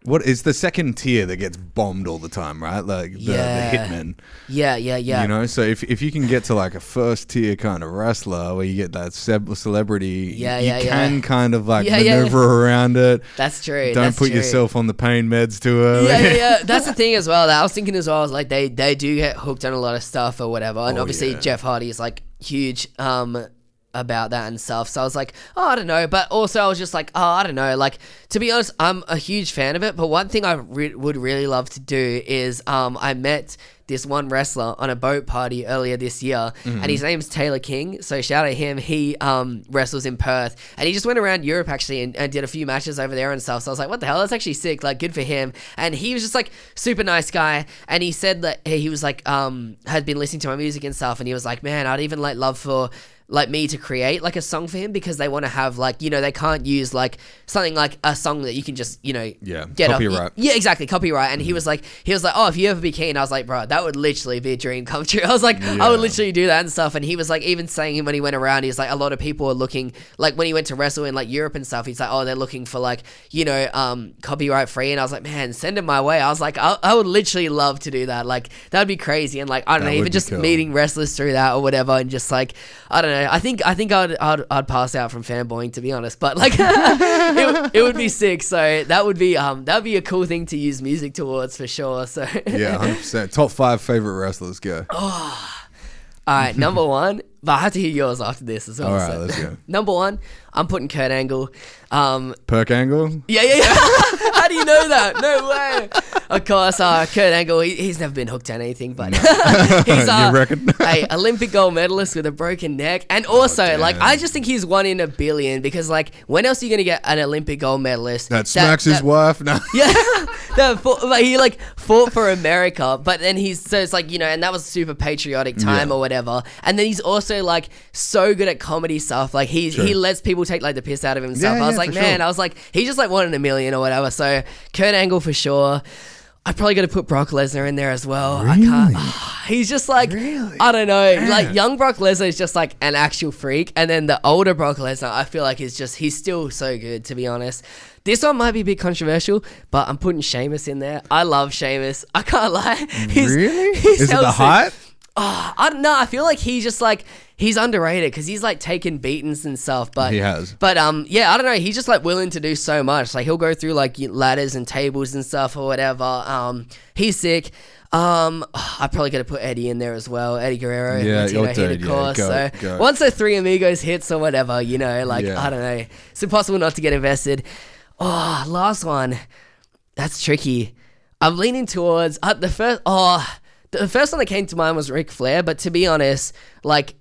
what is the second tier that gets bombed all the time, right? Like the hitmen. Yeah. You know, so if you can get to like a first tier kind of wrestler where you get that celebrity, you can kind of like maneuver around it. That's true. Don't put yourself on the pain meds too early. Yeah. That's the thing as well. That I was thinking as well. Is like they do get hooked on a lot of stuff or whatever, and obviously Jeff Hardy is like huge. About that and stuff. So I was like, oh, I don't know. But also I was just like, oh, I don't know. Like, to be honest, I'm a huge fan of it. But one thing I would really love to do is I met this one wrestler on a boat party earlier this year, and his name's Taylor King. So shout out to him. He wrestles in Perth, and he just went around Europe actually and did a few matches over there and stuff. So I was like, what the hell? That's actually sick. Like, good for him. And he was just like super nice guy. And he said that he was like had been listening to my music and stuff, and he was like, man, I'd even like love for like me to create like a song for him because they want to have like, you know, they can't use like something like a song that you can just, you know, get copyright. Yeah, exactly, copyright. And he was like, oh, if you ever be keen, I was like, bro, that would literally be a dream come true. I was like, I would literally do that and stuff. And he was like, even saying when he went around, he's like, a lot of people are looking, like when he went to wrestle in like Europe and stuff, he's like, oh, they're looking for like, you know, copyright free. And I was like, man, send him my way. I was like, I would literally love to do that. Like, that'd be crazy. And like, I don't know, even just meeting wrestlers through that or whatever, and just like, I don't know. I think I'd pass out from fanboying, to be honest, but like it would be sick. So that would be a cool thing to use music towards for sure. So yeah, 100%. Top 5 favorite wrestlers, go. All right, number 1, but I have to hear yours after this as well. All right, let's go. Number 1, I'm putting Kurt Angle. Perk Angle? Yeah. How do you know that? No way. Of course, Kurt Angle, he's never been hooked on anything, but he's You reckon? a Olympic gold medalist with a broken neck. And also, like, I just think he's one in a billion because, like, when else are you going to get an Olympic gold medalist that smacks his wife? No. Yeah. He like fought for America, but then so it's like, you know, and that was super patriotic time or whatever. And then he's also like so good at comedy stuff. Like he lets people take like the piss out of him and stuff. I was like, man, I was like, he's just like one in a million or whatever. So Kurt Angle for sure. I probably got to put Brock Lesnar in there as well. Really? I can't. He's just like, I don't know. Man. Like young Brock Lesnar is just like an actual freak. And then the older Brock Lesnar, I feel like he's still so good, to be honest. This one might be a bit controversial, but I'm putting Sheamus in there. I love Sheamus. I can't lie. Really? Is it the height? I don't know. I feel like he's just like, he's underrated because he's like taken beatings and stuff. But he has. But yeah, I don't know. He's just like willing to do so much. Like he'll go through like ladders and tables and stuff or whatever. He's sick. I probably got to put Eddie in there as well. Eddie Guerrero. Yeah, Latino hit, of course. Go. Once the Three Amigos hits or whatever, you know, like I don't know. It's impossible not to get invested. Oh, last one. That's tricky. I'm leaning towards the first. The first one that came to mind was Ric Flair, but to be honest, like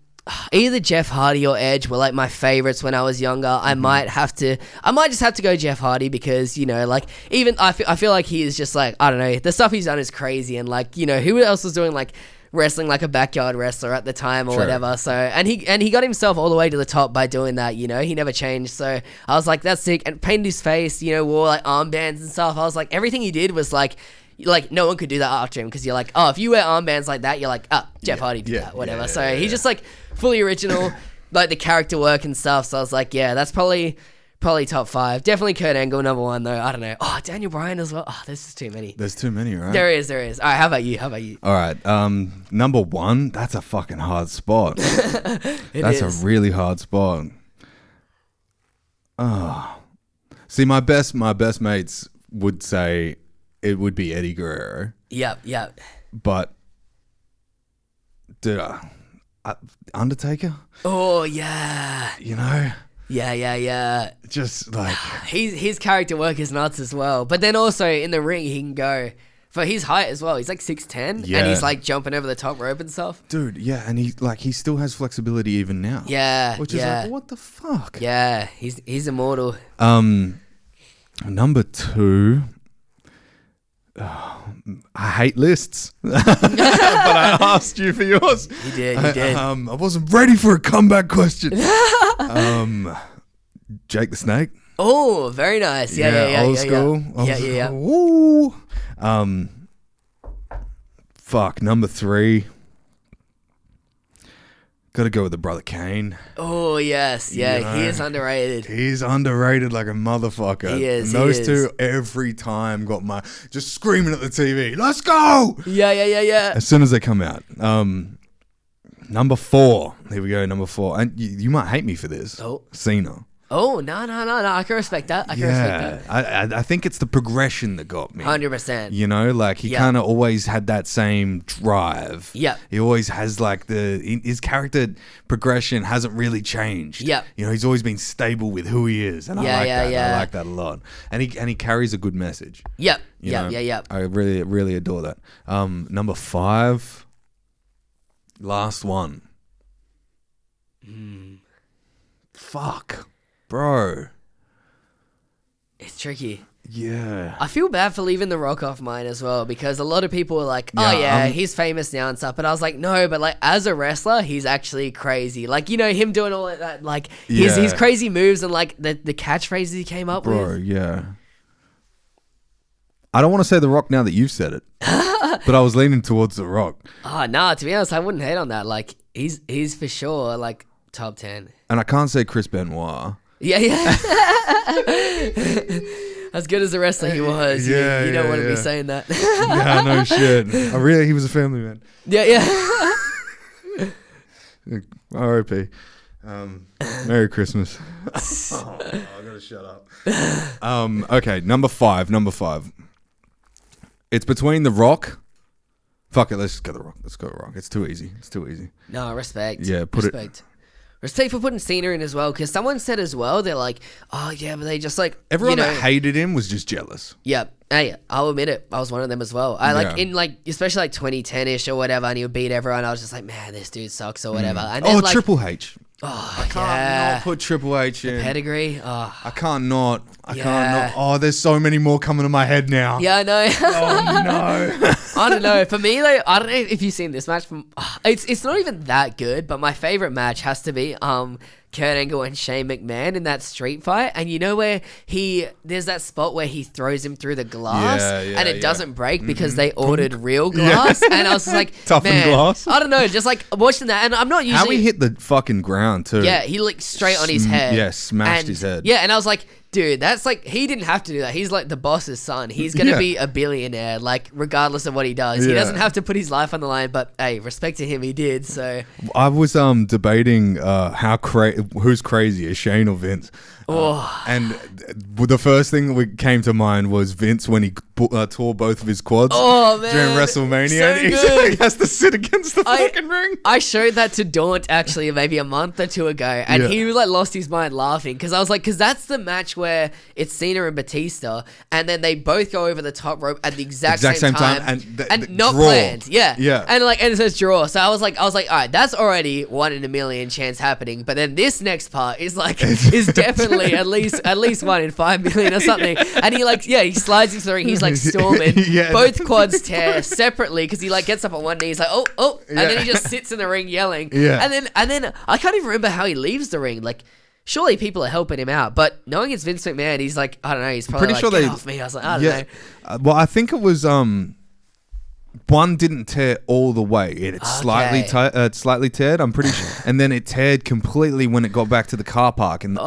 either Jeff Hardy or Edge were like my favorites when I was younger. I might just have to go Jeff Hardy because, you know, like even I feel like he is just like, I don't know, the stuff he's done is crazy, and like, you know, who else was doing like wrestling like a backyard wrestler at the time or whatever. So and he got himself all the way to the top by doing that, you know. He never changed. So I was like, that's sick. And painted his face, you know, wore like armbands and stuff. I was like, everything he did was like no one could do that after him because you're like, oh, if you wear armbands like that, you're like, Jeff Hardy did that, whatever. So he's just like fully original, like the character work and stuff. So I was like, yeah, that's probably top 5. Definitely Kurt Angle number 1 though. I don't know. Oh, Daniel Bryan as well. Oh, there's just too many. There's too many, right? There is. All right, how about you? All right, number 1. That's a fucking hard spot. That's a really hard spot. Oh, see, my best mates would say it would be Eddie Guerrero. Yep. But, dude, Undertaker? Oh, yeah. You know? Yeah. Just like... His character work is nuts as well. But then also in the ring, he can go... For his height as well. He's like 6'10", and he's like jumping over the top rope and stuff. Dude, yeah, and he still has flexibility even now. Yeah. Which is like, what the fuck? Yeah, he's immortal. Number 2... I hate lists, but I asked you for yours. You did. I wasn't ready for a comeback question. Jake the Snake. Oh, very nice. Yeah. Old school. Yeah. Woo. Fuck, number 3. Got to go with the brother Kane. Oh, yes. Yeah, You know, he is underrated. He's underrated like a motherfucker. He is. And those two every time got my just screaming at the TV. Let's go. Yeah. As soon as they come out. Number 4. Here we go. Number 4. And you might hate me for this. Oh. Cena. Oh, no. I can respect that. I think it's the progression that got me. 100%. You know, like he kind of always had that same drive. Yeah. He always has like his character progression hasn't really changed. Yeah. You know, he's always been stable with who he is, and I like that. I like that a lot. And he carries a good message. Yep. You know? Yeah. I really adore that. Number 5, last one. Fuck. Bro. It's tricky. Yeah. I feel bad for leaving The Rock off mine as well, because a lot of people are like, oh he's famous now and stuff. But I was like, no, but like as a wrestler, he's actually crazy. Like, you know, him doing all of that, like his crazy moves and like the catchphrases he came up with. Bro, yeah. I don't want to say The Rock now that you've said it, but I was leaning towards The Rock. Oh, nah, to be honest, I wouldn't hate on that. Like, he's for sure like top 10. And I can't say Chris Benoit. Yeah. As good as a wrestler he was, you don't want to be saying that. Yeah, no shit. He was a family man. Yeah. R.I.P. Merry Christmas. I gotta shut up. Okay, number 5. It's between The Rock. Fuck it, let's just go The Rock. Let's go The Rock. It's too easy. No, respect. Yeah, Respect for putting Cena in as well, because someone said as well, they're like, oh yeah, but they just like everyone that hated him was just jealous. Yeah, hey, I'll admit it, I was one of them as well. I like in like especially like 2010ish or whatever, and he would beat everyone. I was just like, man, this dude sucks or whatever. And then, like, Triple H. Oh, I can't not put Triple H in. Pedigree. Oh. I can't not. Oh, there's so many more coming to my head now. Yeah, I know. Oh no. I don't know. For me, like, I don't know if you've seen this match. It's not even that good, but my favorite match has to be Kurt Angle and Shane McMahon in that street fight. And you know where there's that spot where he throws him through the glass and it doesn't break because they ordered real glass. And I was just like, toughened glass. I don't know, just like watching that. And I'm not usually. How he hit the fucking ground too. Yeah, he like straight on his head. Yeah, smashed his head. Yeah, and I was like, dude, that's like, he didn't have to do that. He's like the boss's son. He's going to be a billionaire, like, regardless of what he does. He doesn't have to put his life on the line, but hey, respect to him, he did, so. I was debating who's crazier, Shane or Vince. And the first thing that came to mind was Vince when he tore both of his quads during WrestleMania. So he has to sit against the fucking ring. I showed that to Daunt actually maybe a month or two ago, and he like lost his mind laughing because I was like, because that's the match where it's Cena and Batista, and then they both go over the top rope at the exact same time and not draw. planned. Yeah. And it says draw. So I was like, all right, that's already 1 in a million chance happening. But then this next part is like is definitely at least 1 in 5 million or something. And he slides into the ring. He's like storming. Both quads tear separately because he like gets up on one knee. He's like, oh, and then he just sits in the ring yelling. And then I can't even remember how he leaves the ring. Like, surely people are helping him out, but knowing it's Vince McMahon, he's like, I don't know. He's probably like, get off me. I was like, I don't know. Well, I think it was one didn't tear all the way. It slightly teared, I'm pretty sure. And then it teared completely when it got back to the car park. And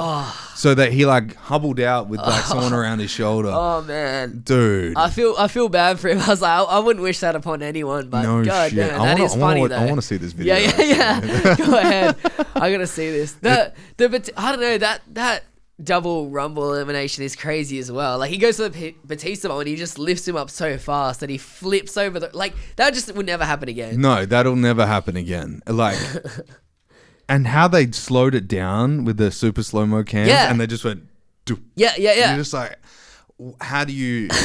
so that he like hobbled out with like someone around his shoulder. Oh, man. Dude. I feel bad for him. I was like, I wouldn't wish that upon anyone, but no God shit. damn, that is funny though. I want to see this video. Yeah. Go ahead. I gotta see this. I don't know, that double rumble elimination is crazy as well. Like, he goes to the Batista ball and he just lifts him up so fast that he flips over that just would never happen again. No, that'll never happen again. Like, and how they slowed it down with the super slow-mo cams and they just went, doo. Yeah. And you're just like, how do you fuck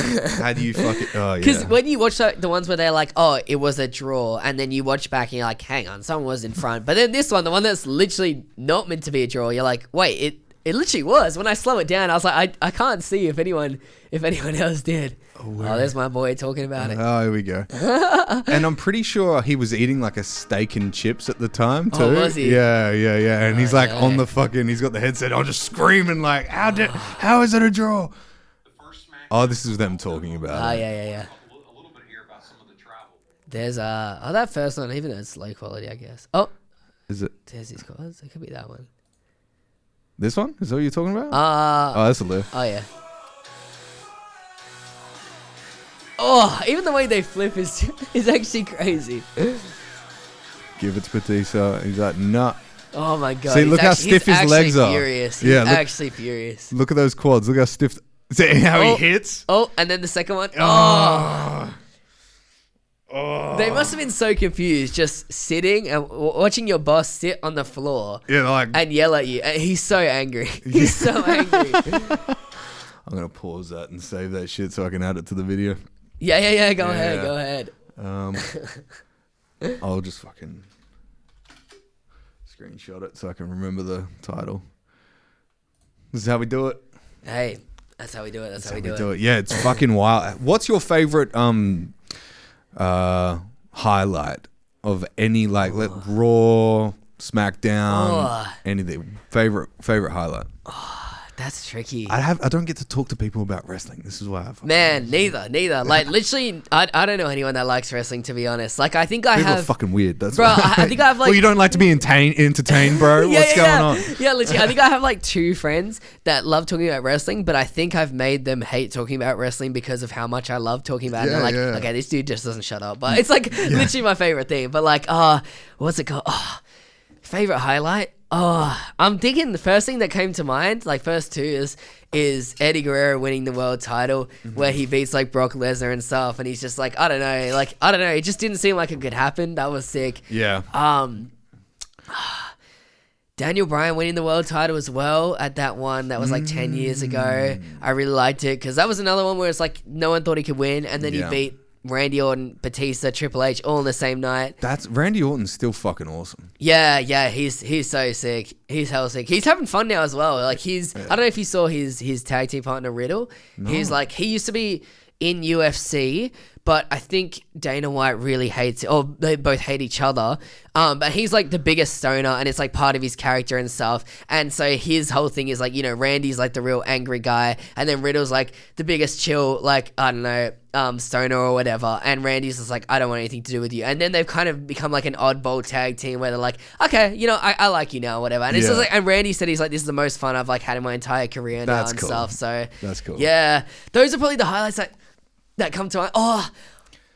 it? Oh, yeah. Because when you watch the ones where they're like, oh, it was a draw, and then you watch back and you're like, hang on, someone was in front. But then this one, the one that's literally not meant to be a draw, you're like, wait, It literally was. When I slow it down, I was like, I can't see if anyone else did. Oh, there's my boy talking about it. Oh, here we go. And I'm pretty sure he was eating like a steak and chips at the time too. Oh, was he? Yeah. And he's like no. on the fucking, he's got the headset on just screaming like, how is it a draw? Oh, this is them talking about it. Yeah. A little bit here about some of the travel. There's that first one, even though it's low quality, I guess. Oh, Is it there's these cards. It could be that one. this one? Is that what you're talking about? Oh, that's a lure. Oh yeah. Oh, even the way they flip is actually crazy. Give it to Batista. He's like, nah. Oh my god. See, look how stiff his legs are. Furious. He's Yeah, look- actually furious. Look at those quads. Look how stiff. See how Oh. he hits? Oh, and then the second one. Oh. They must have been so confused just sitting and watching your boss sit on the floor Yeah, like, and yell at you. And he's so angry. He's so angry. I'm going to pause that and save that shit so I can add it to the video. Yeah. Go ahead. I'll just fucking screenshot it so I can remember the title. This is how we do it. Hey, that's how we do it. That's how we do it. Yeah, it's fucking wild. What's your favorite highlight of any like Raw, SmackDown, anything? Favorite highlight? That's tricky. I don't get to talk to people about wrestling. This is why I've Man, neither. Like, literally, I don't know anyone that likes wrestling, to be honest. Like, I think I people are have... fucking weird. That's Bro, why. I think I have, like... Well, you don't like to be entertained, bro. What's going on? Yeah, literally. I think I have, like, 2 friends that love talking about wrestling, but I think I've made them hate talking about wrestling because of how much I love talking about it. Yeah, And they're like, okay, this dude just doesn't shut up. But it's, like, literally my favorite thing. But, like, what's it called? Favorite highlight? I'm thinking the first thing that came to mind, like first 2 is Eddie Guerrero winning the world title, where he beats like Brock Lesnar and stuff, and he's just like, I don't know, it just didn't seem like it could happen. That was sick. Yeah. Daniel Bryan winning the world title as well at that one that was like 10 years ago. I really liked it because that was another one where it's like no one thought he could win, and then he beat Randy Orton, Batista, Triple H all on the same night. That's Randy Orton's still fucking awesome. Yeah, he's so sick. He's hell sick. He's having fun now as well. Like I don't know if you saw his tag team partner Riddle. No. He's like, he used to be in UFC, but I think Dana White really hates it, or they both hate each other. But he's like the biggest stoner, and it's like part of his character and stuff. And so his whole thing is like, you know, Randy's like the real angry guy, and then Riddle's like the biggest chill, like, I don't know, stoner or whatever. And Randy's just like, I don't want anything to do with you. And then they've kind of become like an oddball tag team where they're like, okay, you know, I like you now, whatever. And it's just like, and Randy said he's like, this is the most fun I've like had in my entire career now and stuff. So that's cool. Yeah, those are probably the highlights that come to mind.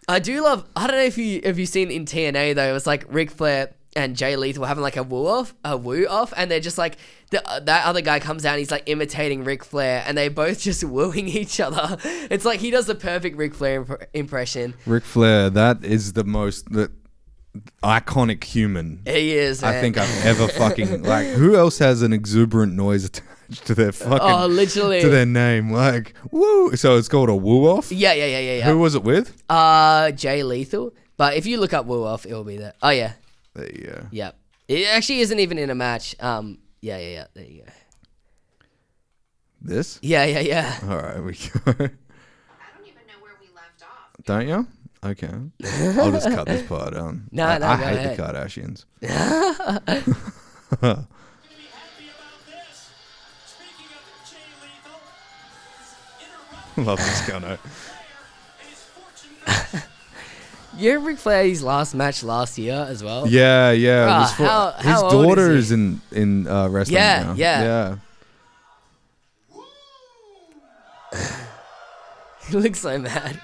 I do love. I don't know if you've seen in TNA though. It was like Ric Flair and Jay Lethal having like a woo off, and they're just like that other guy comes out and he's like imitating Ric Flair, and they both just wooing each other. It's like he does the perfect Ric Flair impression. Ric Flair, that is the most iconic human. He is. Man. I think I've ever fucking like. Who else has an exuberant noise attached to their fucking literally to their name? Like woo. So it's called a woo off. Yeah. Who was it with? Jay Lethal. But if you look up woo off, it'll be there. Oh yeah. There you go. Yep. It actually isn't even in a match. Yeah. There you go. This? Yeah. All right, we go. I don't even know where we left off. Don't you? Okay. I'll just cut this part out. No, I go hate ahead. the Kardashians. Love this guy. You're Ric Flair's last match last year as well. Yeah. Bruh, It was how his old daughter is is in wrestling now. Yeah. He looks so mad.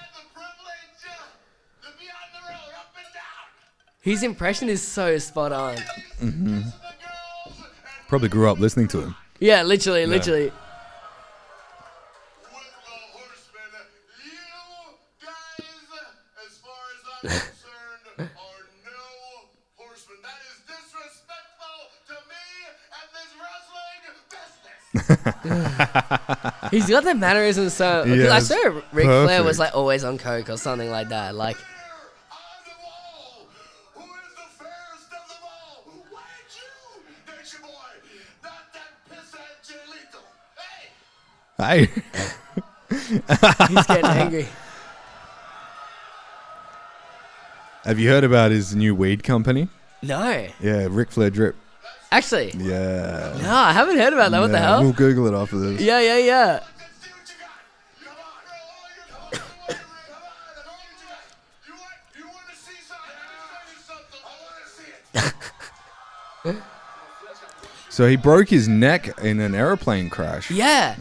His impression is so spot on. Mm-hmm. Probably grew up listening to him. Yeah, literally. He's got the mannerisms so. Because I swear Ric Flair was like always on coke or something like that. Like. Hey. He's getting angry. Have you heard about his new weed company? No. Yeah, Ric Flair Drip. Actually. Yeah. No, I haven't heard about that. What the Yeah, hell? We'll Google it after this. Yeah. So he broke his neck in an airplane crash. Yeah.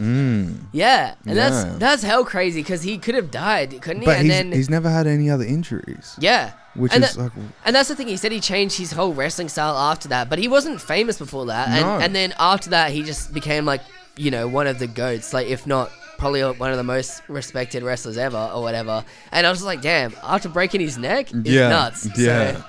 Yeah. And Yeah. that's hell crazy because he could have died, couldn't he? But And he's never had any other injuries. yeah. Which and is like... and that's the thing. He said he changed his whole wrestling style after that, but he wasn't famous before that. No. And then after that, he just became like, one of the GOATs, like if not probably one of the most respected wrestlers ever or whatever. And I was just like, damn, after breaking his neck, it's nuts. Yeah. So,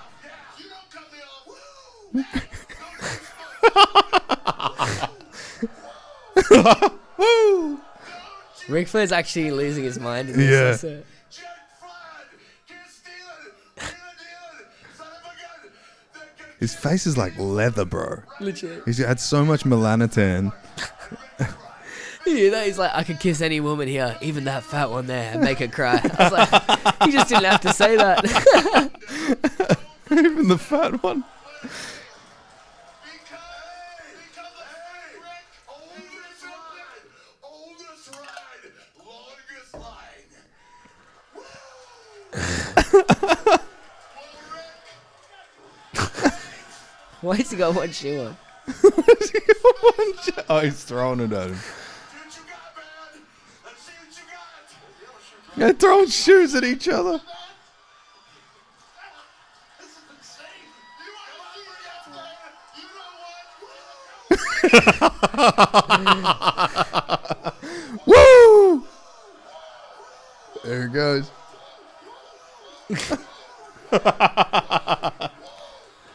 Ric Flair's actually losing his mind. In this, Yeah. so. His face is like leather, bro. Literally. He's had so much melanotan. You hear that? He's like, I could kiss any woman here, even that fat one there, and make her cry. I was like, he just didn't have to say that. Even the fat one. Why has he got one shoe on? Oh, he's throwing it at him. They're throwing shoes at each other. Woo! There it goes.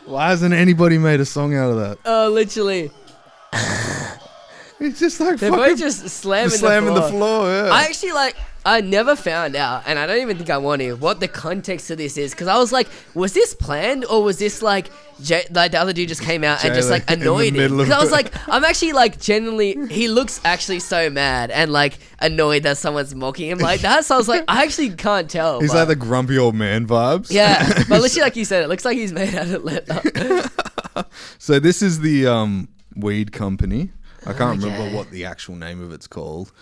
Why hasn't anybody made a song out of that? Oh, literally. It's just like They're fucking both just slamming, the floor. Yeah. I actually I never found out, and I don't even think I want to, what the context of this is. Because I was like, was this planned, or was this like the other dude just came out and just like in the annoyed him? middle of Because I was it. like, I'm actually like genuinely, he looks actually so mad and like annoyed that someone's mocking him like that. So I was like, I actually can't tell. He's but- like the grumpy old man vibes. yeah, but literally like you said, it looks like he's made out of leather. So this is the weed company. I can't Okay. remember what the actual name of it's called.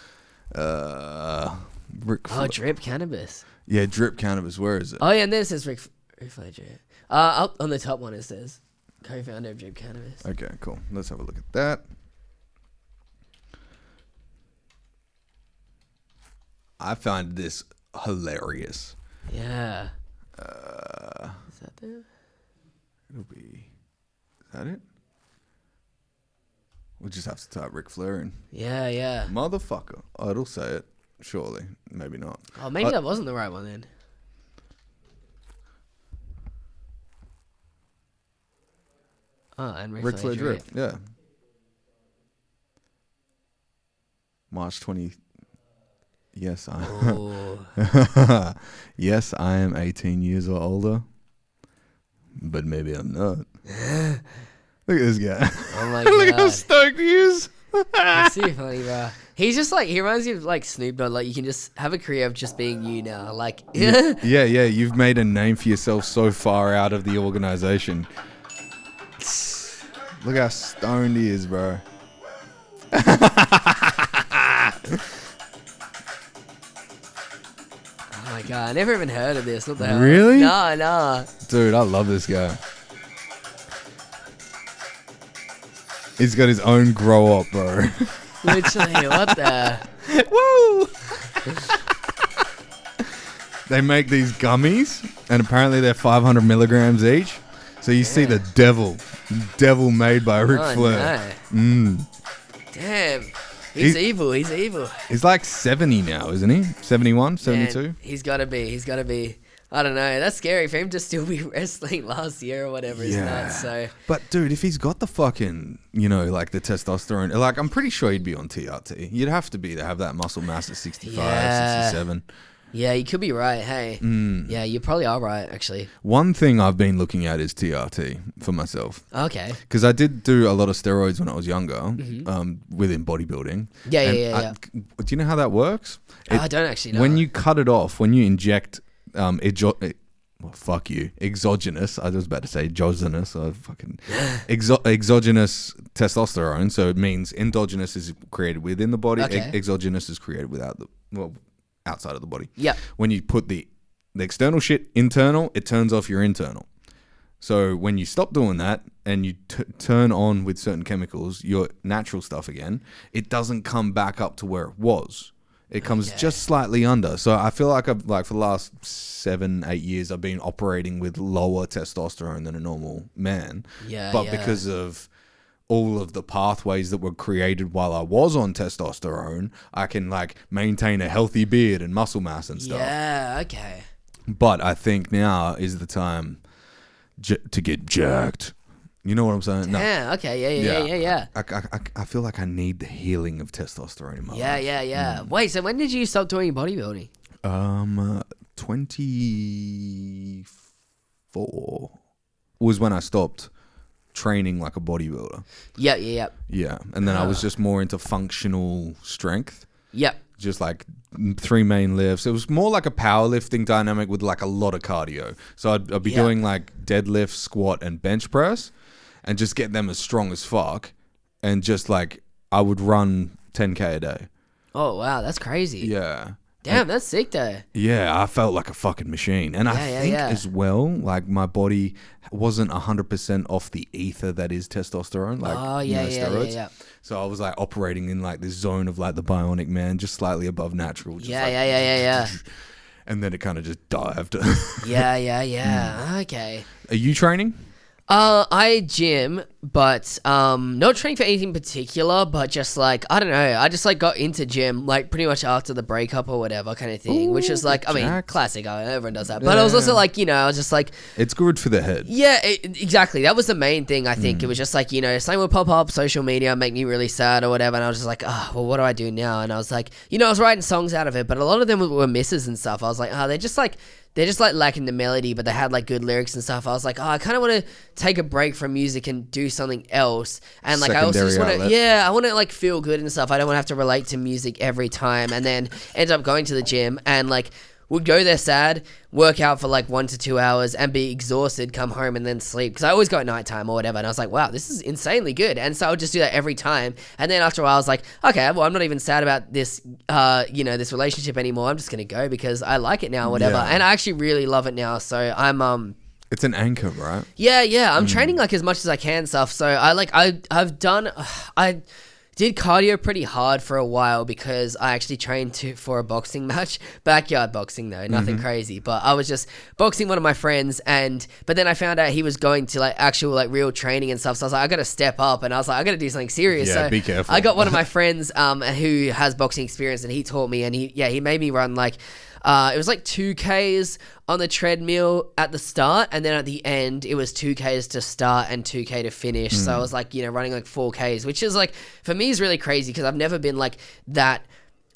Oh, Drip Cannabis. Yeah, Drip Cannabis. Where is it? Oh yeah, and then it says Ric Flair Drip. Up on the top one it says co-founder of Drip Cannabis. Okay, cool. Let's have a look at that. I find this hilarious. Yeah. Is that there? It'll be... Is that it? We'll just have to type Ric Flair in. Yeah. Motherfucker. Oh, it'll say it. Surely. Maybe not. Oh, maybe that wasn't the right one then. Oh, and Ric Flair Drip. Yeah. March 20... Yes, I Oh. Yes, I am 18 years or older. But maybe I'm not. Look at this guy. Oh my Look how god. stoked he is. That's too funny, bro. He's just like, he reminds me of like Snoop Dogg. Like, you can just have a career of just being you now. Like, Yeah, you've made a name for yourself so far out of the organization. Look how stoned he is, bro. Oh my god, I never even heard of this. What the hell? Really? Nah. Dude, I love this guy. He's got his own grow up, bro. Literally, what the? Woo! They make these gummies, and apparently they're 500 milligrams each. So you see the devil made by Ric Oh, Flair. no. Damn. He's He- evil. He's evil. He's like 70 now, isn't he? 71, 72? Man, he's gotta be. I don't know. That's scary for him to still be wrestling last year or whatever. Is nuts. So But dude, if he's got the fucking, like the testosterone, like I'm pretty sure he'd be on TRT. You'd have to be to have that muscle mass at 65, Yeah. 67. Yeah, you could be right. Hey, yeah, you probably are right. Actually, One thing I've been looking at is TRT for myself. okay. Because I did do a lot of steroids when I was younger, within bodybuilding. Yeah, And yeah. do you know how that works? I don't actually know. When you cut it off, when you inject fuck you, exogenous. I was about to say exogenous. Exogenous testosterone. So it means endogenous is created within the body. Okay. Exogenous is created outside of the body. Yep. When you put the external shit internal, it turns off your internal. So when you stop doing that and you turn on with certain chemicals your natural stuff again, it doesn't come back up to where it was. It comes just slightly under. So I feel like for the last 7-8 years, I've been operating with lower testosterone than a normal man. Yeah, But yeah. because of all of the pathways that were created while I was on testosterone, I can like maintain a healthy beard and muscle mass and stuff. Yeah, okay. But I think now is the time to get jacked. You know what I'm saying? No. Yeah, okay, yeah. I feel like I need the healing of testosterone in my life. Yeah. Wait, so when did you stop doing bodybuilding? 24 was when I stopped training like a bodybuilder. Yeah. Yeah, and then I was just more into functional strength. Yep. Just like 3 main lifts. It was more like a powerlifting dynamic with like a lot of cardio. So I'd be doing like deadlift, squat, and bench press, and just get them as strong as fuck. And just like I would run 10K a day. Oh, wow, that's crazy. Yeah. Damn, that's sick though. Yeah, I felt like a fucking machine. And I think as well, like my body wasn't 100% off the ether that is testosterone, like steroids. Yeah. So I was like operating in like this zone of like the bionic man, just slightly above natural. Just Yeah. And then it kind of just dived. Yeah. Okay. Are you training? I gym, but not training for anything particular, but just like, I don't know, I just like got into gym like pretty much after the breakup or whatever kind of thing, which is like, I mean, classic, everyone does that. But I was also like, I was just like, it's good for the head. yeah, exactly. That was the main thing, I think. It was just like, something would pop up, social media, make me really sad or whatever. And I was just like, well, what do I do now? And I was like, I was writing songs out of it, but a lot of them were misses and stuff. I was like, they're just like lacking the melody, but they had like good lyrics and stuff. I was like, I kind of want to take a break from music and do something else. And like, I also just want to, I want to like feel good and stuff. I don't want to have to relate to music every time. And then ended up going to the gym and like would go there sad, work out for like 1 to 2 hours and be exhausted, come home and then sleep. Because I always go at nighttime or whatever. And I was like, wow, this is insanely good. And so I would just do that every time. And then after a while, I was like, okay, well, I'm not even sad about this, this relationship anymore. I'm just going to go because I like it now or whatever. Yeah. And I actually really love it now. So I'm, it's an anchor, right? Yeah. I'm training like as much as I can and stuff. So I did cardio pretty hard for a while because I actually trained for a boxing match. Backyard boxing though, nothing crazy. But I was just boxing one of my friends but then I found out he was going to like actual like real training and stuff. So I was like, I got to step up and I was like, I got to do something serious. Yeah, so be careful. I got one of my friends who has boxing experience and he taught me and he made me run like, it was like 2Ks on the treadmill at the start, and then at the end it was 2Ks to start and 2K to finish. So I was like, running like 4Ks, which is like for me is really crazy because I've never been like that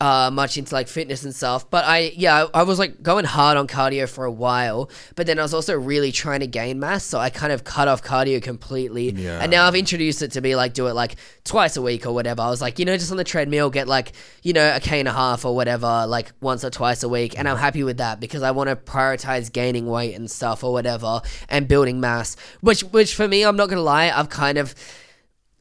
much into like fitness and stuff. But I was like going hard on cardio for a while, but then I was also really trying to gain mass, so I kind of cut off cardio completely. Yeah. And now I've introduced it to be like do it like twice a week or whatever. I was like, just on the treadmill, get like, a K and a half or whatever, like once or twice a week. And I'm happy with that because I want to prioritize gaining weight and stuff or whatever and building mass, which for me, I'm not going to lie, I've kind of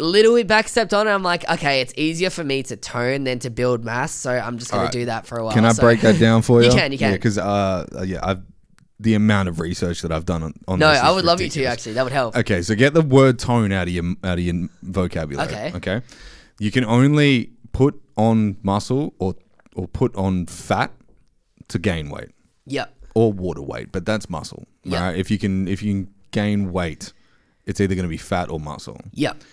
little bit backstepped on it. I'm like, okay, it's easier for me to tone than to build mass, so I'm just going to do that for a while. Can I break that down for you? You can. Yeah, because the amount of research that I've done on no, this I would ridiculous. love you to actually. That would help. Okay, so get the word tone out of your vocabulary. Okay. You can only put on muscle or put on fat to gain weight. Yep. Or water weight, but that's muscle. Yep. Right? If you can gain weight, it's either going to be fat or muscle. Yep.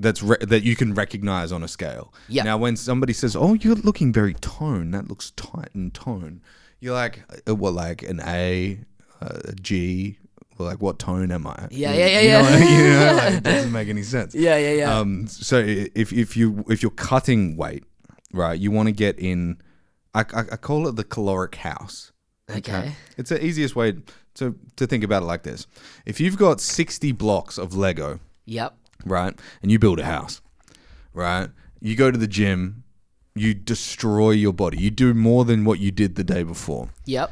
That you can recognize on a scale. Yeah. Now, when somebody says, "Oh, you're looking very toned. That looks tight and toned," you're like, "What, like an A, a G? Well, like what tone am I?" Yeah. Like, it doesn't make any sense. Yeah. So if you're cutting weight, right, you want to get in. I call it the caloric house. Okay. It's the easiest way to think about it like this. If you've got 60 blocks of Lego, Yep. right, and you build a house, right, you go to the gym, you destroy your body. You do more than what you did the day before. Yep.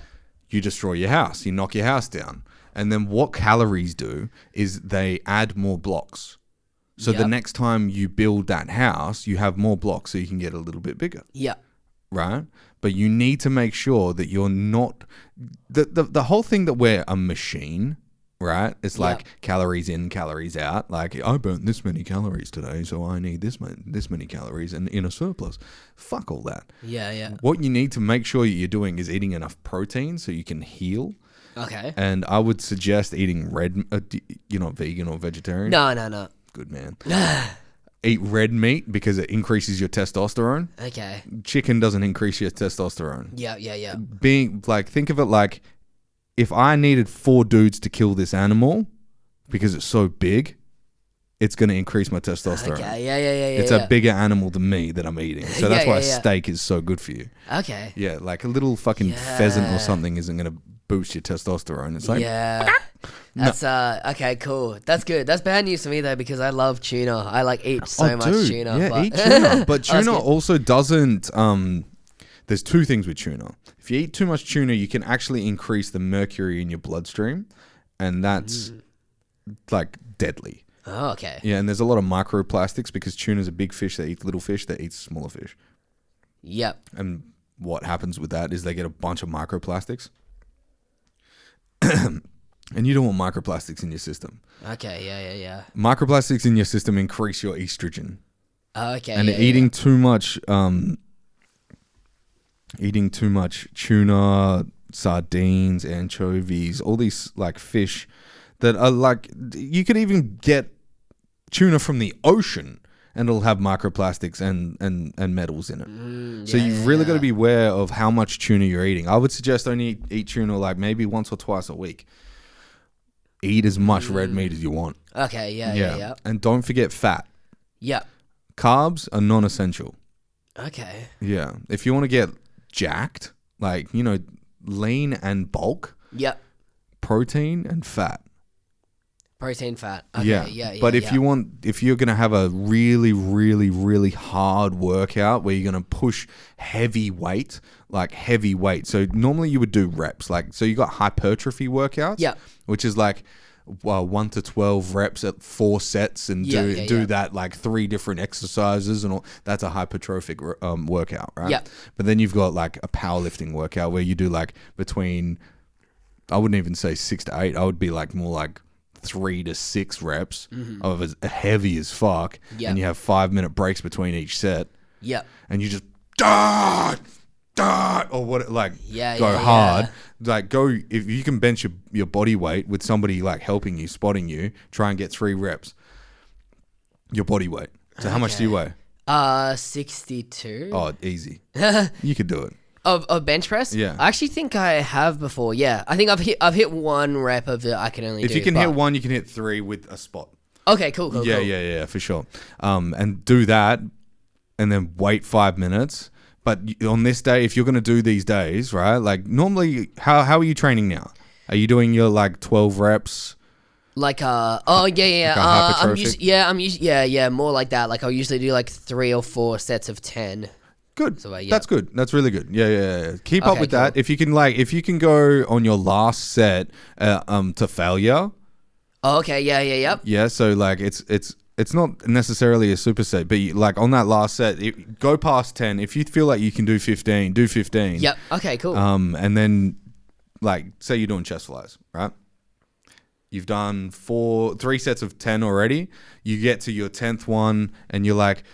You destroy your house. You knock your house down. And then what calories do is they add more blocks. So the Yep. next time you build that house, you have more blocks so you can get a little bit bigger. Yep. Right? But you need to make sure that you're not the whole thing that we're a machine, right? It's like calories in, calories out. Like I burnt this many calories today, so I need this many calories and in a surplus. Fuck all that. Yeah. What you need to make sure you're doing is eating enough protein so you can heal. Okay. And I would suggest eating red. You're not vegan or vegetarian. No. Good man. Eat red meat because it increases your testosterone. Okay. Chicken doesn't increase your testosterone. Yeah. Being like, think of it like, if I needed 4 dudes to kill this animal because it's so big, it's going to increase my testosterone. Okay. Yeah. It's a bigger animal than me that I'm eating. So that's why steak is so good for you. Okay. Yeah, like a little fucking pheasant or something isn't going to boost your testosterone. It's like, Yeah. That's okay, cool. That's good. That's bad news for me though because I love tuna. I like eat so much dude, tuna. yeah, but eat tuna. But That's tuna good. also doesn't. There's 2 things with tuna. If you eat too much tuna, you can actually increase the mercury in your bloodstream, and that's like deadly. Oh, okay. Yeah, and there's a lot of microplastics because tuna's a big fish that eats little fish that eats smaller fish. Yep. And what happens with that is they get a bunch of microplastics. And you don't want microplastics in your system. Okay. Yeah. Microplastics in your system increase your estrogen. Oh, okay. And eating too much tuna, sardines, anchovies, all these like fish that are like, you could even get tuna from the ocean and it'll have microplastics and metals in it. So you've really got to be aware of how much tuna you're eating. I would suggest only eat tuna like maybe once or twice a week. Eat as much red meat as you want. Okay. Yeah. And don't forget fat. Yep. Carbs are non-essential. Okay. Yeah. If you want to get jacked, like, lean and bulk, Yep. protein and fat. Protein, fat. Okay. Yeah. But if you're going to have a really, really, really hard workout where you're going to push heavy weight. So normally you would do reps. So you got hypertrophy workouts. Yep. Which is like 1 to 12 reps at 4 sets and do that like 3 different exercises and all. That's a hypertrophic workout, right? Yep. But then you've got like a powerlifting workout where you do like between, I wouldn't even say 6 to 8. I would be like more like 3 to 6 reps of as heavy as fuck. Yep. And you have 5-minute breaks between each set. Yep. And you just or what, like go hard. Like go, if you can bench your body weight with somebody like helping you, spotting you, try and get 3 reps. Your body weight. So how much do you weigh? 62. Oh, easy. You could do it. Of bench press? Yeah. I actually think I have before. Yeah. I think I've hit 1 rep of it. I can only If do. you can hit 1, you can hit 3 with a spot. Okay, cool. Yeah, for sure. And do that and then wait 5 minutes. But on this day, if you're going to do these days, right? Like normally, how are you training now? Are you doing your like 12 reps? Like I'm hypertrophic? usually more like that. Like I'll usually do like 3 or 4 sets of 10. Good. So, yeah. That's good. That's really good. Yeah. Keep up Okay, with that. cool. If you can go on your last set to failure. Oh, okay. Yep. Yeah, so like it's not necessarily a superset, but like on that last set, go past 10. If you feel like you can do 15, do 15. Yep. Okay, cool. And then like say you're doing chest flies, right? You've done 3 sets of 10 already. You get to your 10th one and you're like,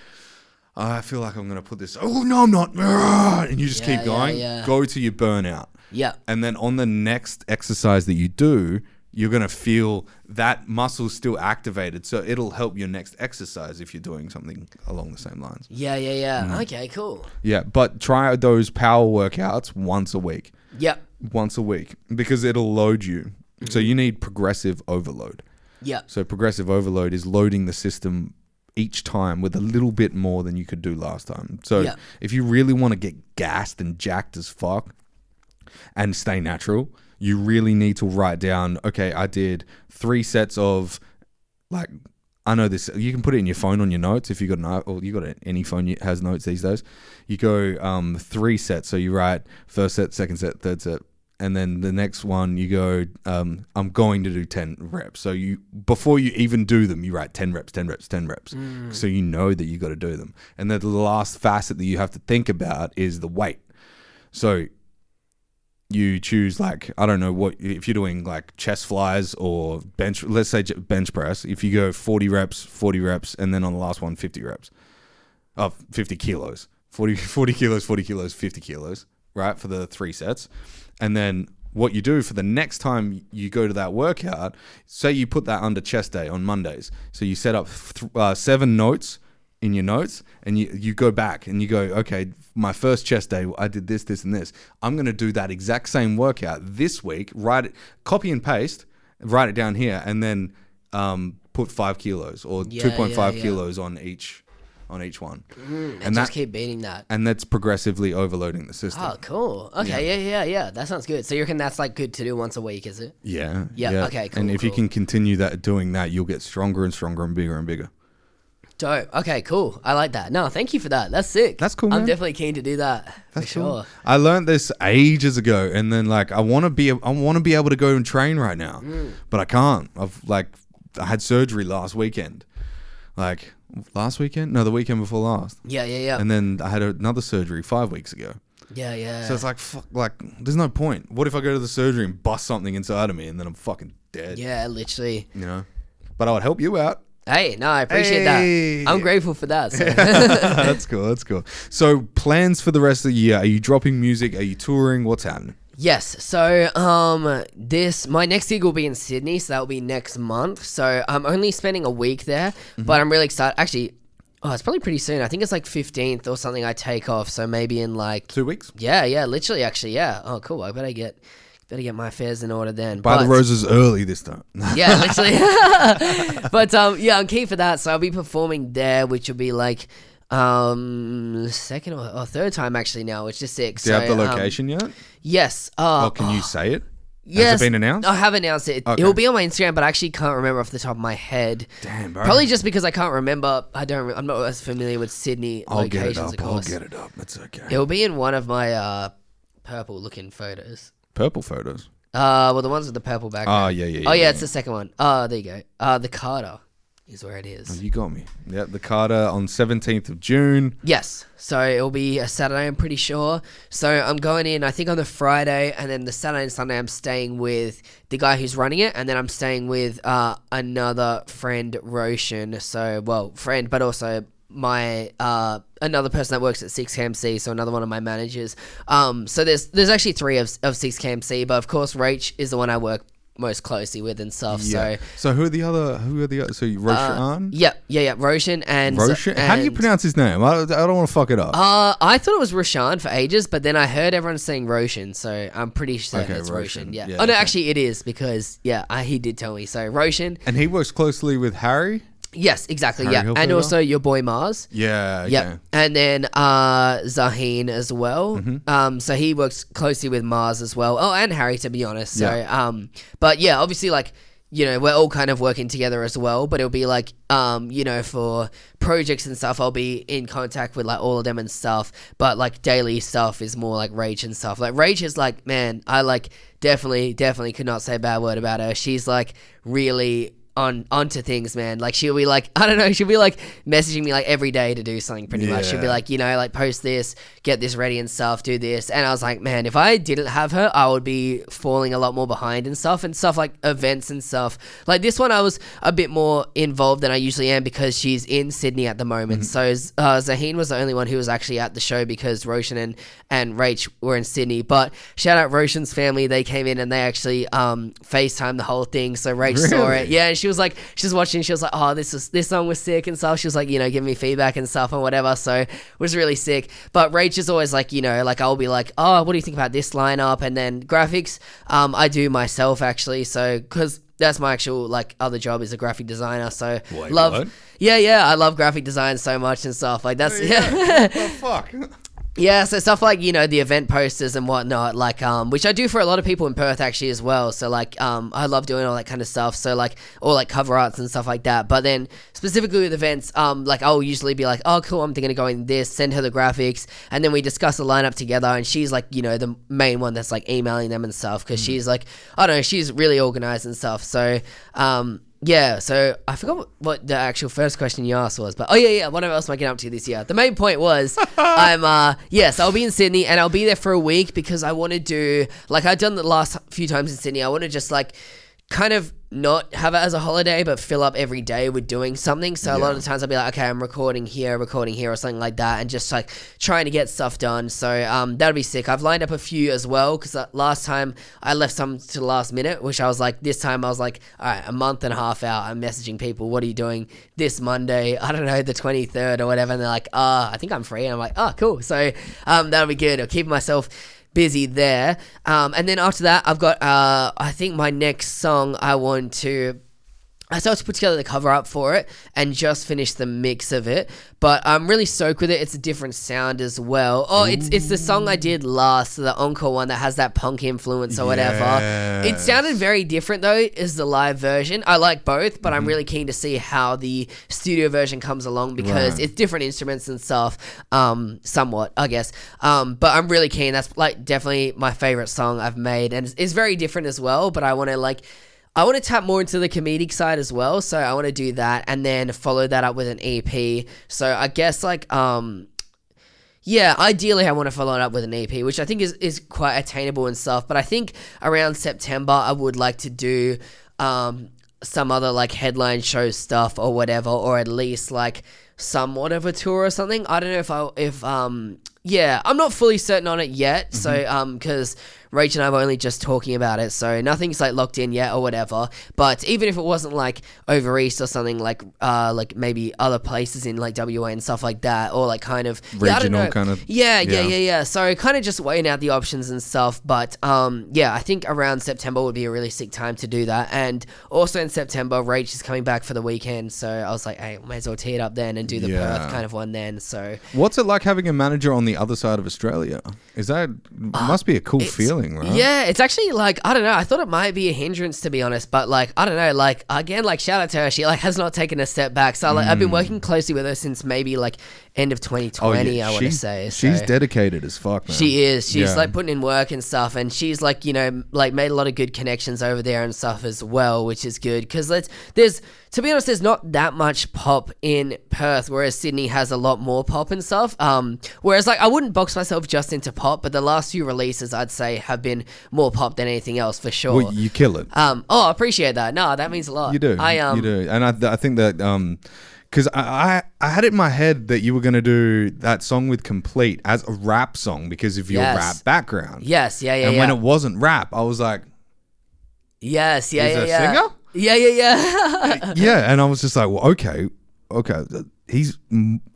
I feel like I'm going to put this. Oh, no, I'm not. And you just keep going. Yeah. Go to your burnout. Yep. And then on the next exercise that you do, you're going to feel that muscle's still activated. So it'll help your next exercise if you're doing something along the same lines. Yeah. Okay, cool. Yeah, but try those power workouts once a week. Yep. Once a week because it'll load you. So you need progressive overload. Yep. So progressive overload is loading the system each time with a little bit more than you could do last time. So Yeah. if you really want to get gassed and jacked as fuck and stay natural, you really need to write down, okay, I did 3 sets of, like, I know this, you can put it in your phone on your notes if you got any phone that has notes these days. You go 3 sets, so you write first set, second set, third set, and then the next one you go, I'm going to do 10 reps. So you, before you even do them, you write 10 reps, 10 reps, 10 reps. So you know that you got to do them. And then the last facet that you have to think about is the weight. So you choose, like, I don't know what, if you're doing like chest flies or bench, let's say bench press, if you go 40 reps, and then on the last one, 50 reps of 50 kilos, 40 kilos, 40 kilos, 50 kilos, right? For the 3 sets. And then what you do for the next time you go to that workout, say you put that under chest day on Mondays. So you set up 7 notes in your notes, and you go back and you go, okay, my first chest day, I did this, this, and this. I'm going to do that exact same workout this week, write it, copy and paste, write it down here, and then put 5 kilos or 2.5 kilos on each one. And just keep beating that. And that's progressively overloading the system. Oh, cool. Okay, yeah. That sounds good. So you reckon that's like good to do once a week, is it? Yeah. Okay, cool. And if you can continue doing that, you'll get stronger and stronger and bigger and bigger. Dope. Okay, cool. I like that. No, thank you for that. That's sick. That's cool, man. I'm definitely keen to do that. That's for cool. sure. I learned this ages ago, and then like I want to be able to go and train right now, but I can't. I had surgery last weekend. Like last weekend? No, the weekend before last. Yeah. And then I had another surgery 5 weeks ago. Yeah. So it's like, fuck, like, there's no point. What if I go to the surgery and bust something inside of me and then I'm fucking dead? Yeah, literally. You know? But I would help you out. Hey, no, I appreciate that. I'm grateful for that. So. That's cool. So plans for the rest of the year? Are you dropping music? Are you touring? What's happening? Yes. So my next gig will be in Sydney, so that will be next month. So I'm only spending a week there, but I'm really excited. Actually, it's probably pretty soon. I think it's like 15th or something I take off. So maybe in like 2 weeks? Yeah, literally actually, yeah. Oh, cool. I better get my affairs in order then. Buy the roses early this time. Yeah, literally. But yeah, I'm keen for that. So I'll be performing there, which will be like second or third time actually now, which is sick. Do you have the location yet? Yes. Can you say it? Yes. Has it been announced? I have announced it. Okay. It will be on my Instagram, but I actually can't remember off the top of my head. Damn, bro. Probably just because I can't remember. I'm not as familiar with Sydney locations, of course. I'll get it up. It's okay. It will be in one of my purple looking photos. Purple photos? Well, the ones with the purple background. Oh, yeah. Oh, yeah, it's the second one. There you go. The Carter is where it is. Oh, you got me. Yeah, the Carter on 17th of June. Yes. So it'll be a Saturday, I'm pretty sure. So I'm going in, I think, on the Friday, and then the Saturday and Sunday I'm staying with the guy who's running it, and then I'm staying with another friend, Roshan. So, well, friend, but also my another person that works at 6KMC, so another one of my managers. So there's actually 3 of 6KMC, but of course Rach is the one I work most closely with and stuff. Yeah. So who are the other? So Roshan? Yeah. Roshan and Roshan. How do you pronounce his name? I don't want to fuck it up. I thought it was Roshan for ages, but then I heard everyone saying Roshan, so I'm pretty certain it's Roshan. Yeah. Oh no, actually it is because he did tell me. So Roshan. And he works closely with Harry. Yes, exactly. Harry Yeah, and also your boy Mars. Yeah. Yeah, and then Zaheen as well. So he works closely with Mars as well. Oh, and Harry, to be honest. So but yeah, obviously, like, you know, we're all kind of working together as well. But it'll be like, you know, for projects and stuff, I'll be in contact with like all of them and stuff. But like daily stuff is more like Rach and stuff. Like Rach is like, man, I like definitely could not say a bad word about her. She's like really onto things, man. Like she'll be like, I don't know, she'll be like messaging me like every day to do something pretty much. She'll be like, you know, like post this, get this ready and stuff, do this. And I was like, man, if I didn't have her, I would be falling a lot more behind and stuff like events and stuff. Like this one I was a bit more involved than I usually am because she's in Sydney at the moment. So Zaheen was the only one who was actually at the show because Roshan and Rach were in Sydney. But shout out Roshan's family, they came in and they actually FaceTimed the whole thing. So Rach saw it. Yeah, and she was like, she's watching, she was like, oh, this song was sick and stuff. She was like, you know, giving me feedback and stuff and whatever. So it was really sick. But Rach is always like, you know, like I'll be like, oh, what do you think about this lineup? And then graphics, I do myself actually. So, because that's my actual like other job is a graphic designer. So Wait, love, what? yeah, I love graphic design so much and stuff like that's What the fuck? Yeah, so stuff like, you know, the event posters and whatnot, like, which I do for a lot of people in Perth actually as well. So like, I love doing all that kind of stuff. So like, or like cover arts and stuff like that. But then specifically with events, like I'll usually be like, oh cool, I'm gonna go in this, send her the graphics, and then we discuss the lineup together. And she's like, you know, the main one that's like emailing them and stuff, because she's like, I don't know, she's really organized and stuff. So, yeah, so I forgot what the actual first question you asked was, but what else am I getting up to this year? The main point was, so I'll be in Sydney and I'll be there for a week because I want to do, like I've done the last few times in Sydney, I want to just like kind of not have it as a holiday, but fill up every day with doing something. So a lot of the times I'll be like, okay, I'm recording here or something like that, and just like trying to get stuff done. So that'll be sick. I've lined up a few as well, because last time I left some to the last minute, which I was like, this time I was like, all right, a month and a half out, I'm messaging people, what are you doing this Monday? I don't know, the 23rd or whatever. And they're like, I think I'm free. And I'm like, oh, cool. So that'll be good. I'll keep myself busy there, and then after that I've got I think my next song I still have to put together the cover up for it and just finish the mix of it, but I'm really stoked with it. It's a different sound as well. It's the song I did last, the encore one that has that punk influence or whatever. It sounded very different though, is the live version. I like both, but I'm really keen to see how the studio version comes along, because it's different instruments and stuff, somewhat, I guess. But I'm really keen. That's like definitely my favorite song I've made, and it's very different as well, but I want to tap more into the comedic side as well. So I want to do that and then follow that up with an EP. So I guess like, ideally I want to follow it up with an EP, which I think is quite attainable and stuff. But I think around September, I would like to do, some other like headline show stuff or whatever, or at least like somewhat of a tour or something. I don't know if I'm not fully certain on it yet. So, because Rach and I were only just talking about it, so nothing's like locked in yet or whatever. But even if it wasn't like over east or something, like maybe other places in like WA and stuff like that, or like kind of regional kind of. Yeah. So kind of just weighing out the options and stuff. But I think around September would be a really sick time to do that. And also in September, Rach is coming back for the weekend, so I was like, hey, may as well tee it up then and do the Perth kind of one then. So what's it like having a manager on the other side of Australia? Must be a cool feeling. Right? Yeah, it's actually like, I don't know, I thought it might be a hindrance to be honest, but like, I don't know, like again, like shout out to her, she like has not taken a step back. So like I've been working closely with her since maybe like end of 2020, I want to say. So she's dedicated as fuck, man. She is. She's like putting in work and stuff, and she's like, you know, like made a lot of good connections over there and stuff as well, which is good, because to be honest, there's not that much pop in Perth, whereas Sydney has a lot more pop and stuff. Whereas like I wouldn't box myself just into pop, but the last few releases I'd say have been more pop than anything else for sure. Well, you kill it. I appreciate that. No, that means a lot. You do. You do. And I think that because I had it in my head that you were going to do that song with Complete as a rap song because of your rap background. Yes. And when it wasn't rap, I was like, yes. He's a singer? Yeah. Yeah, and I was just like, well, okay. He's.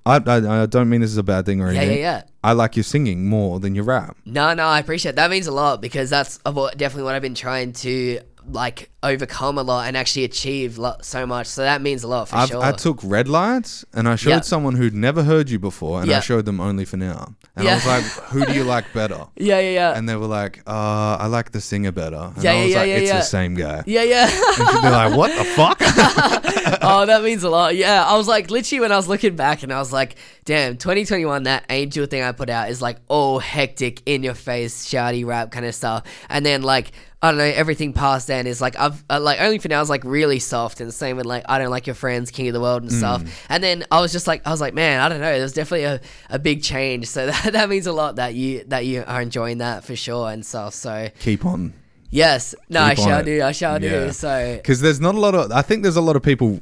I don't mean this is a bad thing or anything. Yeah. I like your singing more than your rap. No, I appreciate it. That means a lot, because that's definitely what I've been trying to like overcome a lot and actually achieve so much. So that means a lot for sure. I took red lights and I showed someone who'd never heard you before, and I showed them Only for Now. And I was like, who do you like better? Yeah. And they were like, I like the singer better. And I was like, it's the same guy. Yeah. And they're like, what the fuck? Oh, that means a lot. Yeah, I was like, literally when I was looking back and I was like, damn, 2021, that Angel thing I put out is like all hectic, in your face, shouty rap kind of stuff. And then like, I don't know, everything past then is like, I've like Only for Now is like really soft, and same with like I Don't Like Your Friends, King of the World and stuff. And then I was like, man, I don't know, there's definitely a big change. So that means a lot that you are enjoying that for sure and stuff. So keep on. Yes, no, I shall do. So because there's not a lot of, I think there's a lot of people.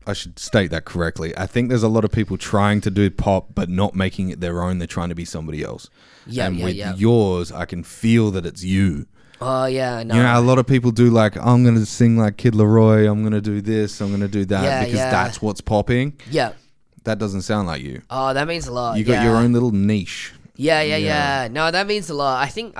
I should state that correctly. I think there's a lot of people trying to do pop but not making it their own. They're trying to be somebody else. With yours, I can feel that it's you. Oh yeah, I know. You know, a lot of people do like, I'm going to sing like Kid Laroi. I'm going to do this. I'm going to do that because that's what's popping. Yeah. That doesn't sound like you. Oh, that means a lot. You got your own little niche. Yeah. No, that means a lot. I think,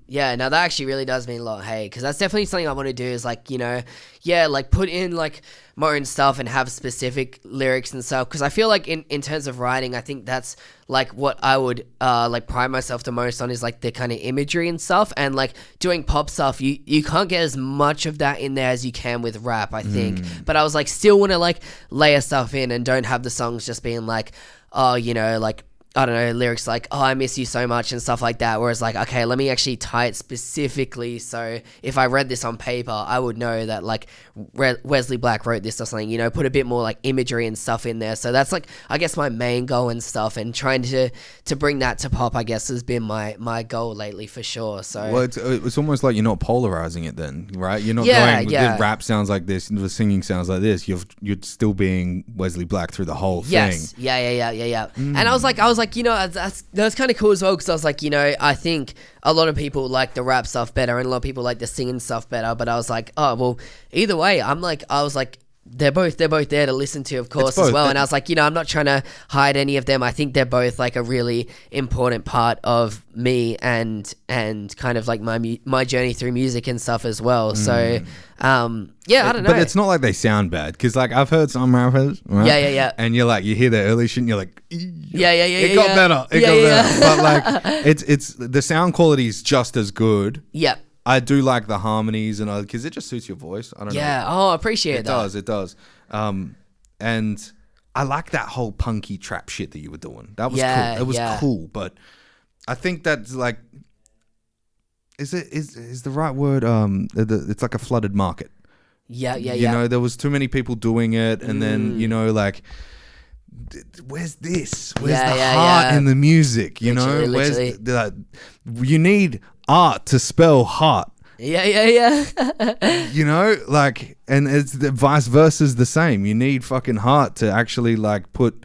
yeah, no, that actually really does mean a lot. Hey, because that's definitely something I want to do is like, you know, yeah, like put in like my own stuff and have specific lyrics and stuff. Because I feel like in terms of writing, I think that's like what I would like pride myself the most on is like the kind of imagery and stuff. And like doing pop stuff, you can't get as much of that in there as you can with rap, I think. But I was like, still want to like layer stuff in and don't have the songs just being like, oh, you know, like, I don't know, lyrics like, oh, I miss you so much and stuff like that. Whereas like, okay, let me actually tie it specifically. So if I read this on paper, I would know that like Wesley Black wrote this or something, you know, put a bit more like imagery and stuff in there. So that's like, I guess my main goal and stuff, and trying to bring that to pop, I guess has been my goal lately for sure. So well, it's almost like you're not polarizing it then, right? You're not Yeah, going, yeah. the rap sounds like this, the singing sounds like this. You're still being Wesley Black through the whole yes. thing. Yeah. And I was like, you know, that's kind of cool as well, because I was like, you know, I think a lot of people like the rap stuff better and a lot of people like the singing stuff better, but I was like, oh, well, either way, I was like, they're both there to listen to, of course, as well. And I was like, you know, I'm not trying to hide any of them. I think they're both like a really important part of me and kind of like my journey through music and stuff as well. So, yeah, I don't know. But it's not like they sound bad, because like I've heard some rappers, right? Yeah. And you're like, you hear their early shit and you're like, Yeah. it got better. It got better. But like, it's the sound quality is just as good. Yeah. I do like the harmonies and because it just suits your voice. I don't know. Yeah. Oh, I appreciate that. It does. And I like that whole punky trap shit that you were doing. That was cool. It was cool, but I think that's like, is the right word? It's like a flooded market. Yeah. You know, there was too many people doing it, and then you know, like, where's this? Where's the heart in the music? You know, Literally. where's you need art to spell heart. Yeah. You know, like, and it's the vice versa is the same. You need fucking heart to actually like put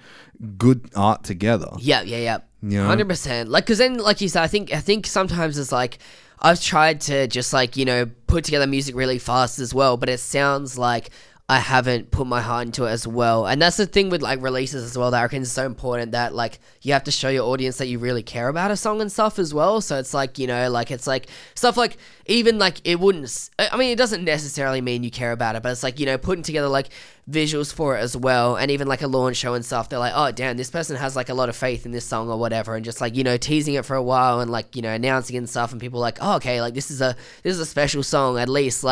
good art together. Yeah. You know? 100%. Like, because then, like you said, I think sometimes it's like I've tried to just like, you know, put together music really fast as well, but it sounds like I haven't put my heart into it as well. And that's the thing with like releases as well that I reckon is so important, that like you have to show your audience that you really care about a song and stuff as well. So it's like, you know, like it's like stuff like even like it wouldn't, I mean, it doesn't necessarily mean you care about it, but it's like, you know, putting together like visuals for it as well, and even like a launch show and stuff. They're like, oh damn, this person has like a lot of faith in this song or whatever, and just like, you know, teasing it for a while and like, you know, announcing and stuff, and people are like, oh okay, like this is a special song, at least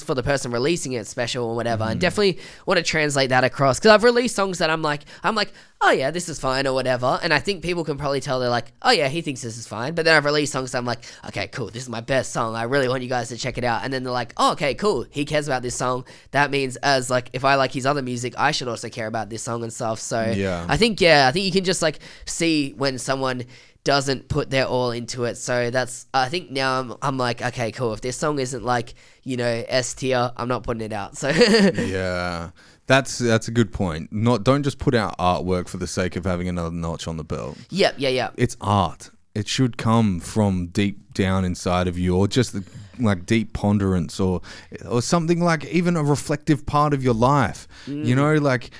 for the person releasing it, special or whatever. And definitely want to translate that across, because I've released songs that I'm like oh yeah, this is fine or whatever, and I think people can probably tell they're like, oh yeah, he thinks this is fine. But then I've released songs that I'm like, okay, cool, this is my best song, I really want you guys to check it out. And then they're like, oh okay, cool, he cares about this song, that means as like if I like his other music, I should also care about this song and stuff. So yeah, I think you can just like see when someone doesn't put their all into it. So that's, I think now I'm like, okay, cool, if this song isn't like, you know, S tier, I'm not putting it out. So yeah, that's a good point. Don't just put out artwork for the sake of having another notch on the belt. Yeah. It's art. It should come from deep down inside of you, or just like deep ponderance, or something like even a reflective part of your life. You know, like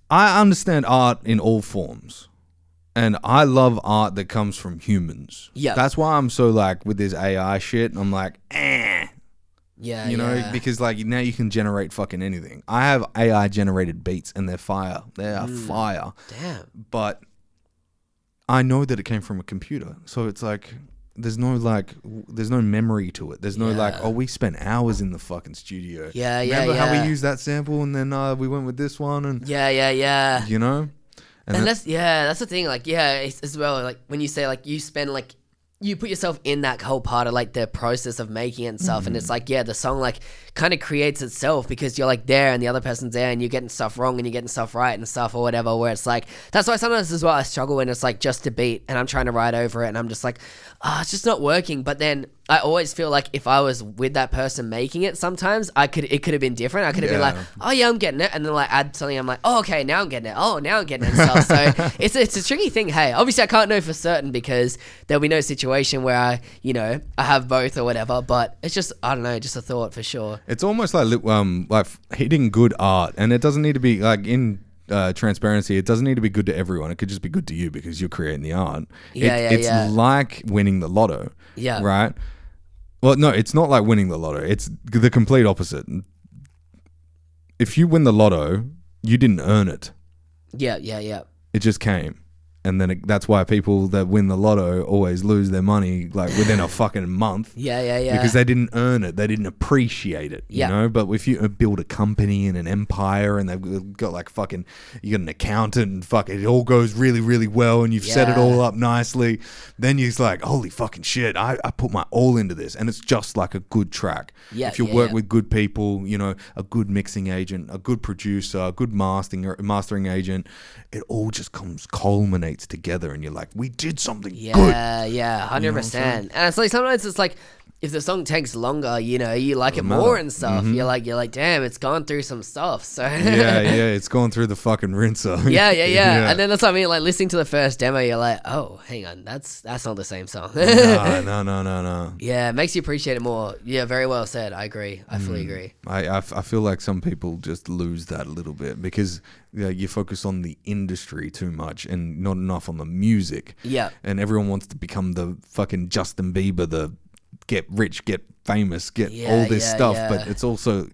I understand art in all forms. And I love art that comes from humans. Yeah. That's why I'm so like with this AI shit. And I'm like, Yeah. You know, because like now you can generate fucking anything. I have AI generated beats and they're fire. They are fire. Damn. But I know that it came from a computer. So it's like, there's no memory to it. There's no like, oh, we spent hours in the fucking studio. Remember how we used that sample and then we went with this one and Yeah. You know? And that's the thing, like, it's, as well, like, when you say, like, you spend, like, you put yourself in that whole part of, like, the process of making it and stuff, and it's like, the song, like, kind of creates itself because you're, like, there and the other person's there and you're getting stuff wrong and you're getting stuff right and stuff or whatever, where it's like, that's why sometimes as well I struggle when it's, like, just a beat and I'm trying to write over it and I'm just like, it's just not working. But then I always feel like if I was with that person making it, sometimes it could have been different. I could have been like, oh yeah, I'm getting it, and then like add something. I'm like, oh okay, now I'm getting it. Oh, now I'm getting it and stuff. So it's a tricky thing. Hey, obviously I can't know for certain because there'll be no situation where I have both or whatever. But it's just, I don't know, just a thought for sure. It's almost like hitting good art, and it doesn't need to be like in transparency. It doesn't need to be good to everyone. It could just be good to you because you're creating the art. It's like winning the lotto. Yeah. Right. Well, no, it's not like winning the lotto. It's the complete opposite. If you win the lotto, you didn't earn it. Yeah. It just came. And then that's why people that win the lotto always lose their money like within a fucking month. Yeah. Because they didn't earn it. They didn't appreciate it, you know? But if you build a company and an empire and they've got like fucking, you got an accountant and fuck, it all goes really, really well and you've set it all up nicely, then you're like, holy fucking shit, I put my all into this. And it's just like a good track. Yeah, if you work with good people, you know, a good mixing agent, a good producer, a good mastering agent, it all just culminates together and you're like, we did something good. Yeah, 100%. And it's like sometimes it's like if the song takes longer, you know, you like it more and stuff. You're like, damn, it's gone through some stuff. So it's gone through the fucking rinser. Yeah. And then that's what I mean, like listening to the first demo, you're like, oh, hang on, that's not the same song. No. Yeah, it makes you appreciate it more. Yeah, very well said. I agree. I fully agree. I feel like some people just lose that a little bit because you focus on the industry too much and not enough on the music. Yeah. And everyone wants to become the fucking Justin Bieber, the get rich, get famous, get all this stuff. Yeah. But it's also,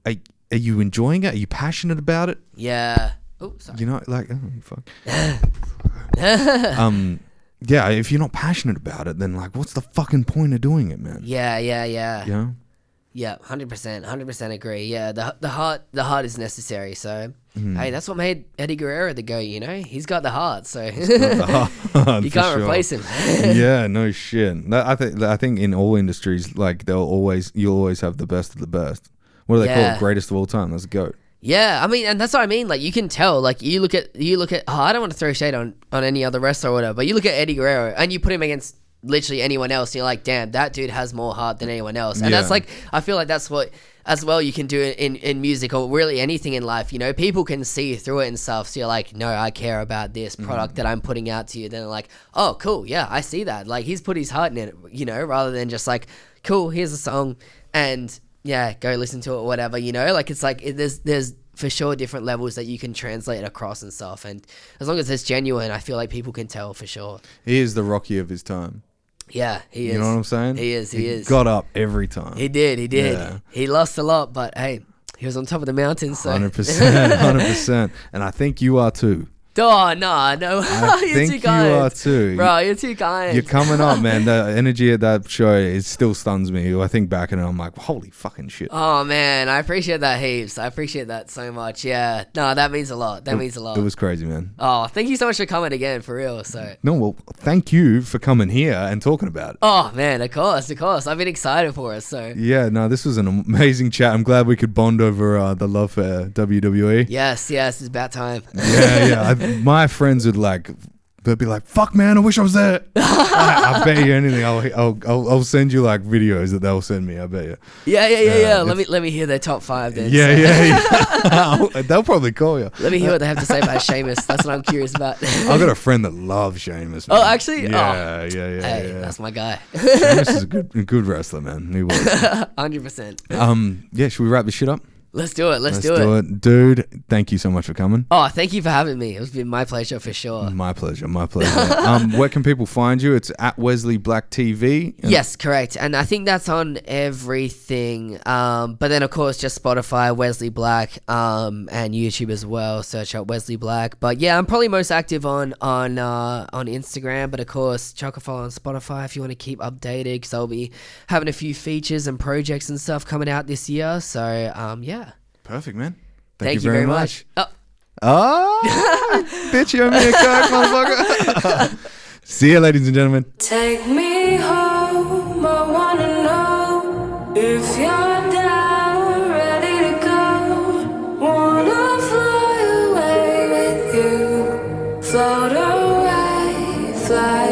are you enjoying it? Are you passionate about it? Yeah. Oh, sorry. You know, like, oh, fuck. Yeah, if you're not passionate about it, then like, what's the fucking point of doing it, man? Yeah. Yeah. Yeah, 100% agree. Yeah, the heart is necessary. So, hey, that's what made Eddie Guerrero the GOAT, you know? He's got the heart, so you can't replace him. Yeah, no shit. I think in all industries, like you'll always have the best of the best. What do they call it? Greatest of all time. That's GOAT. Yeah, I mean, and that's what I mean. Like, you can tell. Like, you look at. I don't want to throw shade on any other wrestler or whatever, but you look at Eddie Guerrero and you put him against literally anyone else, and you're like, damn, that dude has more heart than anyone else. And that's like, I feel like that's what as well you can do in music or really anything in life. You know, people can see through it and stuff. So you're like, no, I care about this product that I'm putting out to you. Then they're like, oh, cool, yeah, I see that. Like, he's put his heart in it, you know, rather than just like, cool, here's a song and yeah, go listen to it or whatever, you know. Like, it's like there's for sure different levels that you can translate across and stuff. And as long as it's genuine, I feel like people can tell for sure. He is the Rocky of his time. Yeah, he is. You know what I'm saying? He is. Got up every time. He did. Yeah. He lost a lot, but hey, he was on top of the mountain, so 100%. And I think you are too. Oh, no. I You're think too kind. you are too. Bro, you're too kind. You're coming up, man. The energy at that show, it still stuns me. I think back and I'm like, holy fucking shit. Oh, man. I appreciate that heaps. I appreciate that so much. Yeah. No, that means a lot. That means a lot. It was crazy, man. Oh, thank you so much for coming again, for real. So. No, well, thank you for coming here and talking about it. Oh, man, of course. I've been excited for it, so. Yeah, no, this was an amazing chat. I'm glad we could bond over the love for WWE. Yes, it's about time. Yeah. My friends would they'd be like, fuck man, I wish I was there. I bet you anything. I'll send you like videos that they'll send me. I bet you. Yeah. Let me hear their top 5 then. Yeah. They'll probably call you. Let me hear what they have to say about Sheamus. That's what I'm curious about. I've got a friend that loves Sheamus. Man. Oh, actually? Yeah. Hey, that's my guy. Sheamus is a good wrestler, man. He was. 100%. Yeah, should we wrap this shit up? Let's do it. Let's do it. Dude, thank you so much for coming. Oh, thank you for having me. It's been my pleasure for sure. My pleasure. Where can people find you? It's at Wesley Black TV. Yes, correct. And I think that's on everything. But then, of course, just Spotify, Wesley Black, and YouTube as well. Search out Wesley Black. But yeah, I'm probably most active on Instagram. But of course, chuck a follow on Spotify if you want to keep updated, because I'll be having a few features and projects and stuff coming out this year. So, yeah. Perfect, man. Thank you very much. Oh, bitch, you owe me a cock, motherfucker. See you, ladies and gentlemen. Take me home, I wanna know if you're down, ready to go. Wanna fly away with you, float away, fly